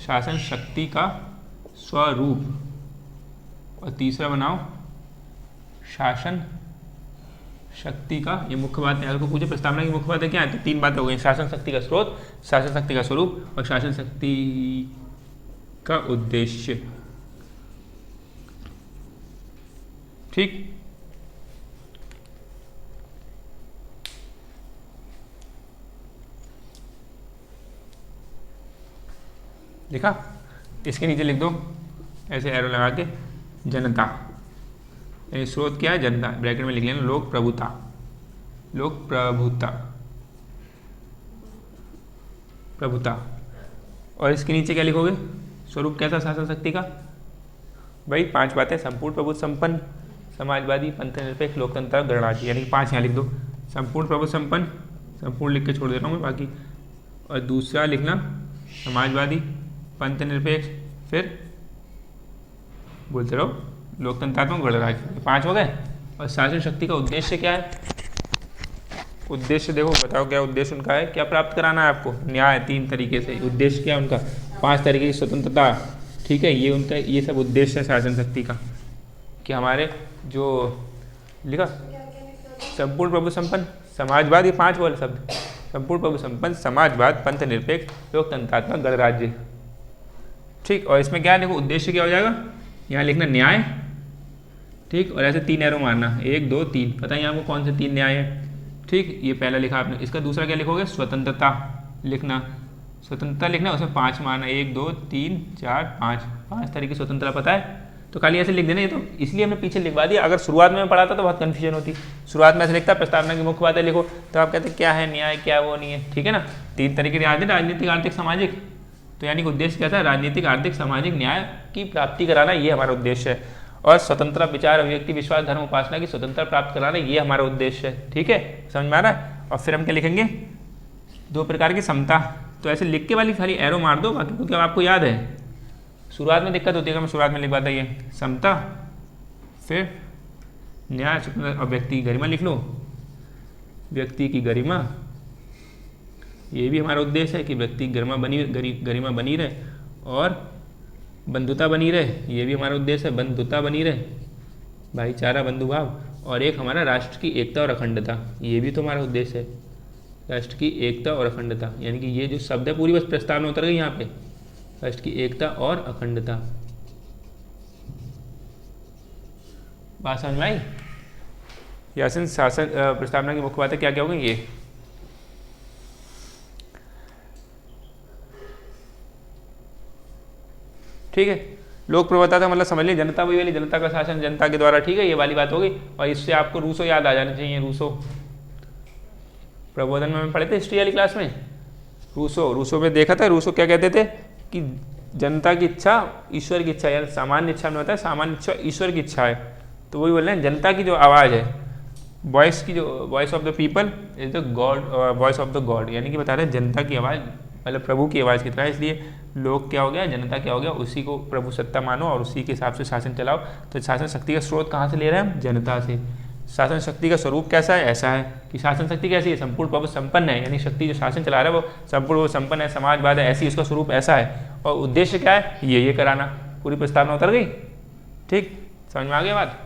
शासन शक्ति का स्वरूप। और तीसरा बनाओ शासन शक्ति का, ये मुख्य बात है। अगर को पूछे प्रस्तावना की मुख्य बातें क्या है, तो 3 बातें हो गई, शासन शक्ति का स्रोत, शासन शक्ति का स्वरूप और शासन शक्ति का उद्देश्य। ठीक, लिखा। इसके नीचे लिख दो ऐसे एरो लगा के, जनता, यानी स्रोत क्या है, जनता। ब्रैकेट में लिख लेना लोक प्रभुता, लोक प्रभुता, प्रभुता। और इसके नीचे क्या लिखोगे, स्वरूप कैसा शासन शक्ति का, भाई 5 बातें, संपूर्ण प्रभुत्व संपन्न, समाजवादी, पंथ निरपेक्ष, लोकतंत्र, गणराज्य, यानी कि 5 यहाँ लिख दो। संपूर्ण प्रभुत्व संपन्न, संपूर्ण लिख के छोड़ दे रहा हूँ मैं बाकी। और दूसरा लिखना समाजवादी, पंथ निरपेक्ष, फिर बोलते रहो लोकतंत्रात्मक, गणराज्य। 5 हो गए। और शासन शक्ति का उद्देश्य क्या है, उद्देश्य देखो, बताओ क्या उद्देश्य उनका है, क्या प्राप्त कराना है आपको, न्याय। 3 तरीके से उद्देश्य क्या है उनका, 5 तरीके की स्वतंत्रता। ठीक है, ये उनका, ये सब उद्देश्य है शासन शक्ति का, कि हमारे जो लिखा संपूर्ण प्रभु संपन्न, समाजवाद, ये 5 बोले शब्द, संपूर्ण प्रभु संपन्न, समाजवाद, पंथ निरपेक्ष, लोकतंत्रात्मक, गणराज्य। ठीक, और इसमें क्या है देखो, उद्देश्य क्या हो जाएगा, यहाँ लिखना न्याय। ठीक, और ऐसे 3 एरो मारना, 1 2 3, पता है आपको कौन से 3 न्याय है। ठीक, ये पहला लिखा आपने। इसका दूसरा क्या लिखोगे, स्वतंत्रता लिखना, स्वतंत्रता लिखना, उसमें 5 मारना, 1 2 3 4 5 तरीके की स्वतंत्रता पता है, तो खाली ऐसे लिख देना। ये तो इसलिए हमने पीछे लिखवा दिया, अगर शुरुआत में पढ़ा था तो बहुत कन्फ्यूजन होती। शुरुआत में ऐसे लिखता प्रस्तावना की मुख्य बातें लिखो, तो आप कहते क्या है न्याय, क्या वो नहीं है। ठीक है ना, 3 तरीके याद है, राजनीतिक, आर्थिक, सामाजिक। तो यानी कि उद्देश्य क्या था, राजनीतिक, आर्थिक, सामाजिक न्याय की प्राप्ति कराना, ये हमारा उद्देश्य है। और स्वतंत्र विचार, अभिव्यक्ति, विश्वास, धर्म, उपासना की स्वतंत्रता प्राप्त कराना, ये हमारा उद्देश्य है। ठीक है, समझ में आ रहा है। और फिर हम क्या लिखेंगे, 2 प्रकार की समता। तो ऐसे लिख के वाली खाली एरो मार दो, बाकी क्योंकि आपको याद है शुरुआत में दिक्कत होती है, मैं शुरुआत में लिखवाता ये समता, फिर न्याय, स्वतंत्रता और व्यक्ति की गरिमा लिख लो। व्यक्ति की गरिमा, ये भी हमारा उद्देश्य है कि व्यक्ति की गरिमा बनी रहे, और बंधुता बनी रहे, ये भी हमारा उद्देश्य है, बंधुता बनी रहे, भाईचारा, बंधुभाव। और एक हमारा राष्ट्र की एकता और अखंडता, ये भी तो हमारा उद्देश्य है, राष्ट्र की एकता और अखंडता। यानी कि ये जो शब्द है पूरी बस प्रस्ताव में उतर गई यहाँ पे, राष्ट्र की एकता और अखंडता। बात समझ में आई। यासिन, शासन प्रस्तावना की मुख्य बातें क्या क्या होंगी, ये ठीक है। लोक प्रभुता था मतलब समझ लीजिए जनता, वही वाली जनता का शासन, जनता के द्वारा। ठीक है, ये वाली बात हो गई। और इससे आपको रूसो याद आ जाना चाहिए, रूसो प्रबोधन में पढ़े थे हिस्ट्री वाली क्लास में। रूसो में देखा था, रूसो क्या कहते थे कि जनता की इच्छा ईश्वर की इच्छा, यानी सामान्य इच्छा में होता है, सामान्य इच्छा ईश्वर की इच्छा है। तो वही बोल रहे हैं, जनता की जो आवाज़ है, वॉइस की, जो voice of the people is the God, voice of the God, यानी कि बता रहे हैं जनता की आवाज़ मतलब प्रभु की आवाज़ की तरह। इसलिए लोग क्या हो गया, जनता क्या हो गया, उसी को प्रभु सत्ता मानो और उसी के हिसाब से शासन चलाओ। तो शासन शक्ति का स्रोत कहाँ से ले रहे हैं हम, जनता से। शासन शक्ति का स्वरूप कैसा है, ऐसा है कि शासन शक्ति कैसी है, संपूर्ण प्रभु संपन्न है, यानी शक्ति जो शासन चला रहा है वो संपूर्ण प्रभु संपन्न है, समाजवाद है, ऐसी उसका स्वरूप ऐसा है। और उद्देश्य क्या है, ये कराना। पूरी प्रस्तावना उतर गई, ठीक, समझ में आ गया बात।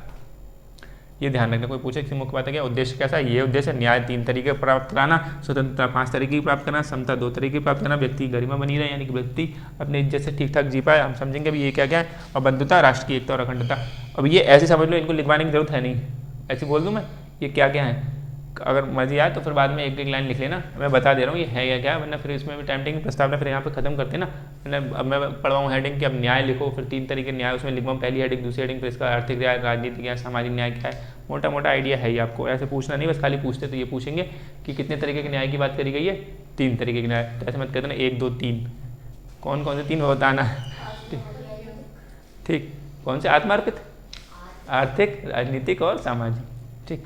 ये ध्यान रखना, कोई पूछे कि मुख्य बात है क्या, उद्देश्य कैसा है, ये उद्देश्य न्याय 3 तरीके प्राप्त कराना, स्वतंत्रता 5 तरीके की प्राप्त करना, समता 2 तरीके की प्राप्त करना, व्यक्ति गरिमा बनी रहे, यानी कि व्यक्ति अपने इज्जत से ठीक ठाक जी पाए। हम समझेंगे अभी ये क्या क्या है, और बंधुता, राष्ट्र की एकता और अखंडता। अब ये ऐसे समझ लो, इनको लिखवाने की जरूरत है नहीं, ऐसे बोल दूँ मैं ये क्या क्या है। अगर मर्जी आए तो फिर बाद में एक एक लाइन लिख लेना, मैं बता दे रहा हूँ ये है या क्या, वरना फिर इसमें भी टाइम टेकिंग प्रस्तावना फिर यहाँ पे खत्म करते ना। अब मैं पढ़वाऊँ हेडिंग कि अब न्याय लिखो, फिर 3 तरीके न्याय उसमें लिखवाऊँ, पहली हेडिंग, दूसरी हेडिंग, फिर इसका आर्थिक न्याय, राजनीतिक न्याय, सामाजिक न्याय क्या है, मोटा मोटा आइडिया है ही आपको। ऐसे पूछना नहीं, बस खाली पूछते तो ये पूछेंगे कि कितने तरीके के न्याय की बात करी गई है, 3 तरीके के न्याय। तो ऐसे मत कहते ना 1 2 3, कौन कौन से 3 बताना है, ठीक, कौन से, आत्मार्पित, आर्थिक, राजनीतिक और सामाजिक, ठीक,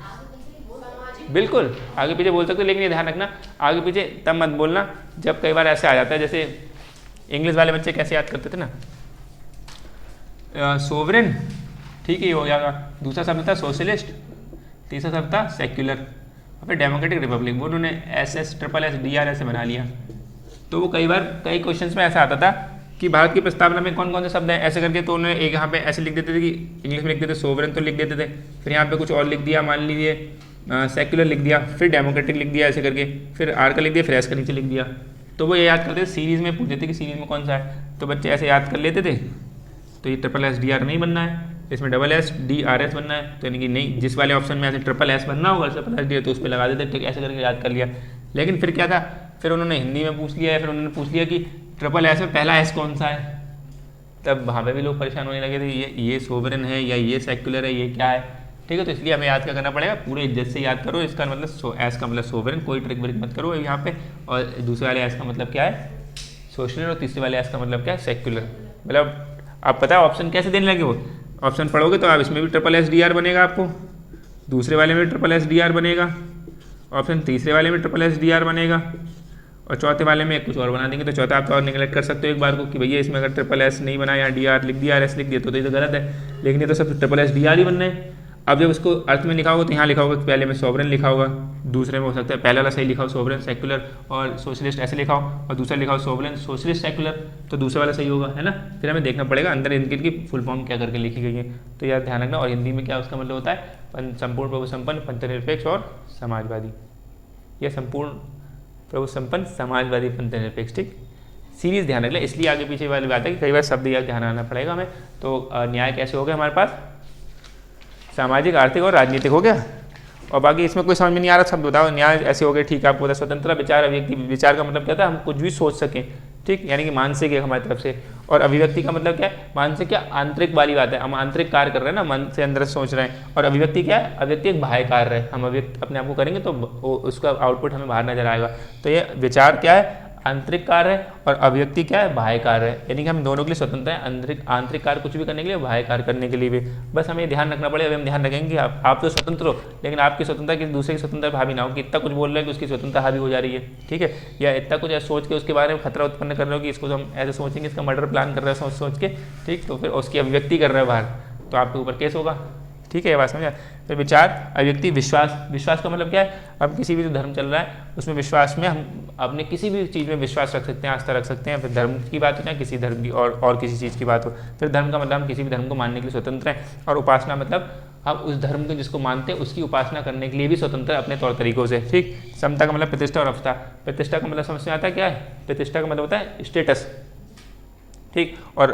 बिल्कुल आगे पीछे बोल सकते हो, लेकिन ये ध्यान रखना आगे पीछे तब मत बोलना जब कई बार ऐसे आ जाता है, जैसे इंग्लिश वाले बच्चे कैसे याद करते थे ना, सोवरेन, ठीक है, ये हो जाएगा। दूसरा शब्द था सोशलिस्ट, तीसरा शब्द था सेक्युलर, और फिर डेमोक्रेटिक रिपब्लिक, वो उन्होंने SSSSDR ऐसे बना लिया। तो वो कई बार कई क्वेश्चंस में ऐसा आता था कि भारत की प्रस्तावना में कौन कौन से शब्द हैं ऐसे करके, तो उन्होंने एक यहाँ पे ऐसे लिख देते थे कि इंग्लिश में लिख देते सोवरेन तो लिख देते थे, फिर यहाँ पे कुछ और लिख दिया, मान लीजिए सेक्युलर लिख दिया, फिर डेमोक्रेटिक लिख दिया ऐसे करके, फिर R का लिख दिया, फिर S का नीचे लिख दिया। तो वो ये याद करते थे, सीरीज़ में पूछते थे कि सीरीज़ में कौन सा है, तो बच्चे ऐसे याद कर लेते थे। तो ये SSSDR नहीं बनना है, इसमें SSDRS बनना है, तो यानी कि नहीं, जिस वाले ऑप्शन में ऐसे SSS बनना होगा SSSDR तो उस पर लगा देते, ठीक, ऐसे करके याद कर लिया। लेकिन फिर क्या था, फिर उन्होंने हिंदी में पूछ लिया, फिर उन्होंने पूछ लिया कि SSS में पहला S कौन सा है, तब वहाँ पे भी लोग परेशान होने लगे थे, ये सोवरेन है या ये सेक्युलर है, ये क्या है, ठीक है। तो इसलिए हमें याद क्या करना पड़ेगा, पूरे इज्जत से याद करो, इसका मतलब एस का मतलब सोवरेन, कोई ट्रिक ब्रिक मत करो यहाँ पे, और दूसरे वाले एस का मतलब क्या है, सोशलिस्ट, और तीसरे वाले एस का मतलब क्या है, सेक्युलर। मतलब आप पता है ऑप्शन कैसे देने लगे, वो ऑप्शन पढ़ोगे तो आप इसमें भी SSSDR बनेगा, आपको दूसरे वाले में भी SSSDR बनेगा, ऑप्शन तीसरे वाले में SSSDR बनेगा, और चौथे वाले में कुछ और बना देंगे। तो चौथा आप तो और निगलेक्ट कर सकते हो एक बार को कि भैया इसमें अगर SSS नहीं बना या DR लिख दिया, RS लिख दिया, तो ये तो गलत है, लेकिन ये तो सब SSSDR ही बनना है। अब जब उसको अर्थ में लिखा होगा तो यहाँ लिखा होगा कि पहले में सोवरेन लिखा होगा, दूसरे में हो सकता है पहले वाला सही लिखा हो सोवरेन सेक्युलर और सोशलिस्ट ऐसे लिखा हो, और दूसरा लिखा हो सोवरेन सोशलिस्ट सेक्युलर, तो दूसरा वाला सही होगा, है ना। फिर हमें देखना पड़ेगा अंदर इनकी फुल फॉर्म क्या करके लिखी गई है, तो यार ध्यान रखना। और हिंदी में क्या उसका मतलब होता है, संपूर्ण प्रभु संपन्न, पंथनिरपेक्ष और समाजवादी, या संपूर्ण प्रभु संपन्न, समाजवादी, पंथनिरपेक्ष, ठीक। सीरीज ध्यान रख ले, इसलिए आगे पीछे वाली बात है कि कई बार शब्द याद ध्यान आना पड़ेगा हमें। तो न्याय कैसे हो गया हमारे पास, सामाजिक, आर्थिक और राजनीतिक हो गया। और बाकी इसमें कोई समझ में नहीं आ रहा शब्द बताओ, न्याय ऐसे हो गए, ठीक है, आपको पता। स्वतंत्रता, विचार, अभिव्यक्ति, विचार का मतलब क्या था, हम कुछ भी सोच सकें, ठीक, यानी कि मानसिक है हमारी तरफ से। और अभिव्यक्ति का मतलब क्या है, मानसिक क्या, आंतरिक वाली बात है, हम आंतरिक कार्य कर रहे हैं ना, मन से अंदर सोच रहे हैं। और अभिव्यक्ति क्या है, अभिव्यक्ति एक बाह्य कार्य है, हम अभिव्यक्ति अपने आप को करेंगे तो उसका आउटपुट हमें बाहर नजर आएगा। तो ये विचार क्या है, आंतरिक कार्य है, और अभिव्यक्ति क्या है, बाह्य कार्य है, यानी कि हम दोनों के लिए स्वतंत्र हैं, आंतरिक कार्य कुछ भी करने के लिए, बाह्य कार्य करने के लिए भी। बस हमें ध्यान रखना पड़ेगा, अभी हम ध्यान रखेंगे कि आप तो स्वतंत्र हो, लेकिन आपकी स्वतंत्रता किसी दूसरे की स्वतंत्रता हावी ना हो, कि इतना कुछ बोल रहे हैं कि उसकी स्वतंत्रता हावी हो जा रही है, ठीक है, या इतना कुछ सोच के उसके बारे में खतरा उत्पन्न कर रहे हो कि इसको हम ऐसे सोचेंगे, इसका मर्डर प्लान कर रहे हैं सोच के, ठीक, तो फिर उसकी अभिव्यक्ति कर रहे हो बाहर, तो आपके ऊपर केस होगा, ठीक है, ये बात समझा। फिर विचार, अभिव्यक्ति, विश्वास, विश्वास का मतलब क्या है, अब किसी भी जो धर्म चल रहा है उसमें विश्वास में हम अपने किसी भी चीज़ में विश्वास रख सकते हैं, आस्था रख सकते हैं। फिर धर्म की बात हो चाहे किसी धर्म की और किसी चीज़ की बात हो, फिर धर्म का मतलब हम किसी भी धर्म को मानने के लिए स्वतंत्र हैं। और उपासना मतलब हम उस धर्म को जिसको मानते हैं उसकी उपासना करने के लिए भी स्वतंत्र है अपने तौर तरीकों से, ठीक। समता का मतलब प्रतिष्ठा और अवस्था, प्रतिष्ठा का मतलब समझ में आता है क्या है, प्रतिष्ठा का मतलब होता है स्टेटस, ठीक, और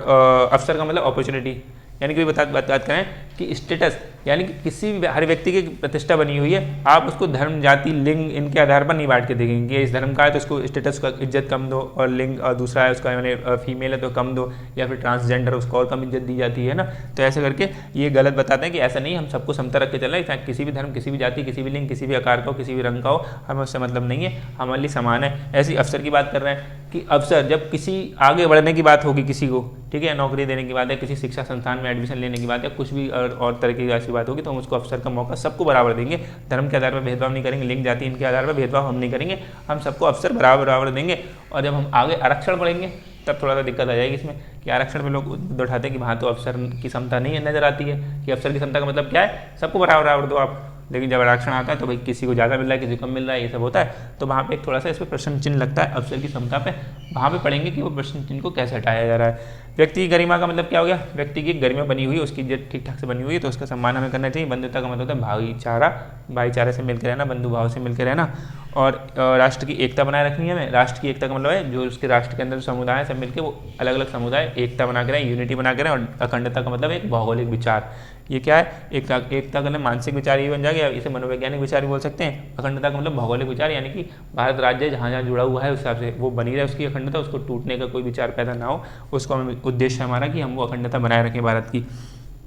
अवसर का मतलब अपॉर्चुनिटी, यानी कि बात करें कि स्टेटस यानी कि किसी भी हर व्यक्ति की प्रतिष्ठा बनी हुई है, आप उसको धर्म, जाति, लिंग इनके आधार पर नहीं बांट के देखेंगे कि इस धर्म का है तो उसको स्टेटस का इज्जत कम दो, और लिंग और दूसरा है उसका मैंने फीमेल है तो कम दो, या फिर ट्रांसजेंडर उसको और कम इज्जत दी जाती है ना। तो ऐसे करके ये गलत बताते हैं कि ऐसा नहीं, हम सबको समता रख के चल रहे हैं, किसी भी धर्म, किसी भी जाति, किसी भी लिंग, किसी भी आकार का हो, किसी भी रंग का हो, हमें उससे मतलब नहीं है, हमारे लिए समान है। ऐसी अवसर की बात कर रहे हैं कि अवसर जब किसी आगे बढ़ने की बात होगी किसी को, ठीक है, नौकरी देने की बात है, किसी शिक्षा संस्थान में एडमिशन लेने की बात है, कुछ भी और तरह की ऐसी बात होगी तो हम उसको अवसर का मौका सबको बराबर देंगे, धर्म के आधार पर भेदभाव नहीं करेंगे, लिंग, जाति इनके आधार पर भेदभाव हम नहीं करेंगे, हम सबको अवसर बराबर देंगे। और जब हम आगे आरक्षण बढ़ेंगे तब थोड़ा सा दिक्कत आ जाएगी इसमें कि आरक्षण में लोग उठाते हैं कि वहाँ तो अवसर की क्षमता नहीं नजर आती है, कि अवसर की क्षमता का मतलब क्या है, सबको बराबर दो आप, लेकिन जब आरक्षण आता है तो भाई किसी को ज़्यादा मिल रहा है, किसी को कम मिल रहा है, ये सब होता है। तो वहाँ पे एक थोड़ा सा इस पर प्रश्न चिन्ह लगता है अवसर की समता पे। वहाँ पे पढ़ेंगे कि वो प्रश्न चिन्ह को कैसे हटाया जा रहा है। व्यक्ति की गरिमा का मतलब क्या हो गया? व्यक्ति की गरिमा बनी हुई है, उसकी इज्जत ठीक ठाक से बनी हुई है, तो उसका सम्मान हमें करना चाहिए। बंधुता का मतलब होता है भाईचारा, भाईचारे से मिलकर रहना, बंधु भाव से मिलकर रहना। और राष्ट्र की एकता बनाए रखनी है हमें। राष्ट्र की एकता का मतलब है जो उसके राष्ट्र के अंदर समुदाय है सब मिलकर वो अलग अलग समुदाय एकता बना के रहें, यूनिटी बना के रहें। और अखंडता का मतलब एक भौगोलिक विचार। ये क्या है? एकता का मतलब मानसिक विचार ये बन जाएगा, इसे मनोवैज्ञानिक विचार भी बोल सकते हैं। अखंडता का मतलब भौगोलिक विचार, यानी कि भारत राज्य जहाँ जहाँ जुड़ा हुआ है उस हिसाब से वो बनी रहे उसकी अखंडता, उसको टूटने का कोई विचार पैदा ना हो, उसको हमें उद्देश्य हमारा कि हम वो अखंडता बनाए रखें भारत की।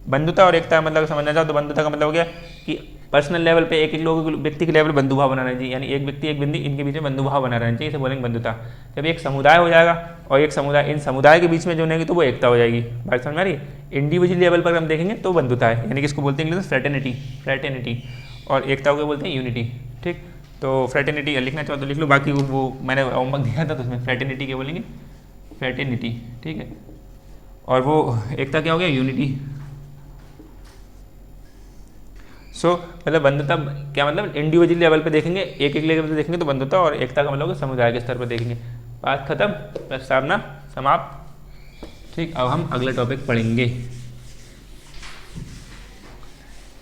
बंधुता और एकता मतलब समझना चाहो तो बंधुता का मतलब हो गया कि पर्सनल लेवल पे एक एक लोग व्यक्ति के लेवल पर बंधुभाव बनाना चाहिए, यानी एक व्यक्ति एक बिंदी इनके बीच में बंधुभाव बना रहना चाहिए, इसे बोलेंगे बंधुता। जब एक समुदाय हो जाएगा और एक समुदाय इन समुदाय के बीच में जो होगी तो वो एकता हो जाएगी। बात समझ में आ रही है? इंडिविजुअल लेवल पर हम देखेंगे तो बंधुता है, यानी कि इसको बोलते हैं इंग्लिश फ्रेटर्निटी, फ्रेटर्निटी। और एकता को बोलते हैं यूनिटी। ठीक, तो फ्रेटर्निटी लिखना चाहो तो लिख लो, बाकी वो मैंने होमवर्क दिया था तो उसमें फ्रेटर्निटी के बोलेंगे, फ्रेटर्निटी। ठीक है, और वो एकता क्या हो गया? यूनिटी। मतलब बंधुता क्या मतलब इंडिविजुअल लेवल पे देखेंगे, एक एक लेवल पे देखेंगे तो बंधुता, और एकता का मतलब समुदाय के स्तर पर देखेंगे। बात खत्म, प्रस्तावना समाप्त। ठीक, अब हम अगला टॉपिक पढ़ेंगे।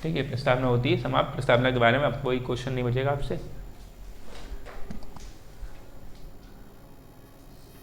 ठीक है, प्रस्तावना होती है समाप्त। प्रस्तावना के बारे में अब कोई क्वेश्चन नहीं बचेगा आपसे।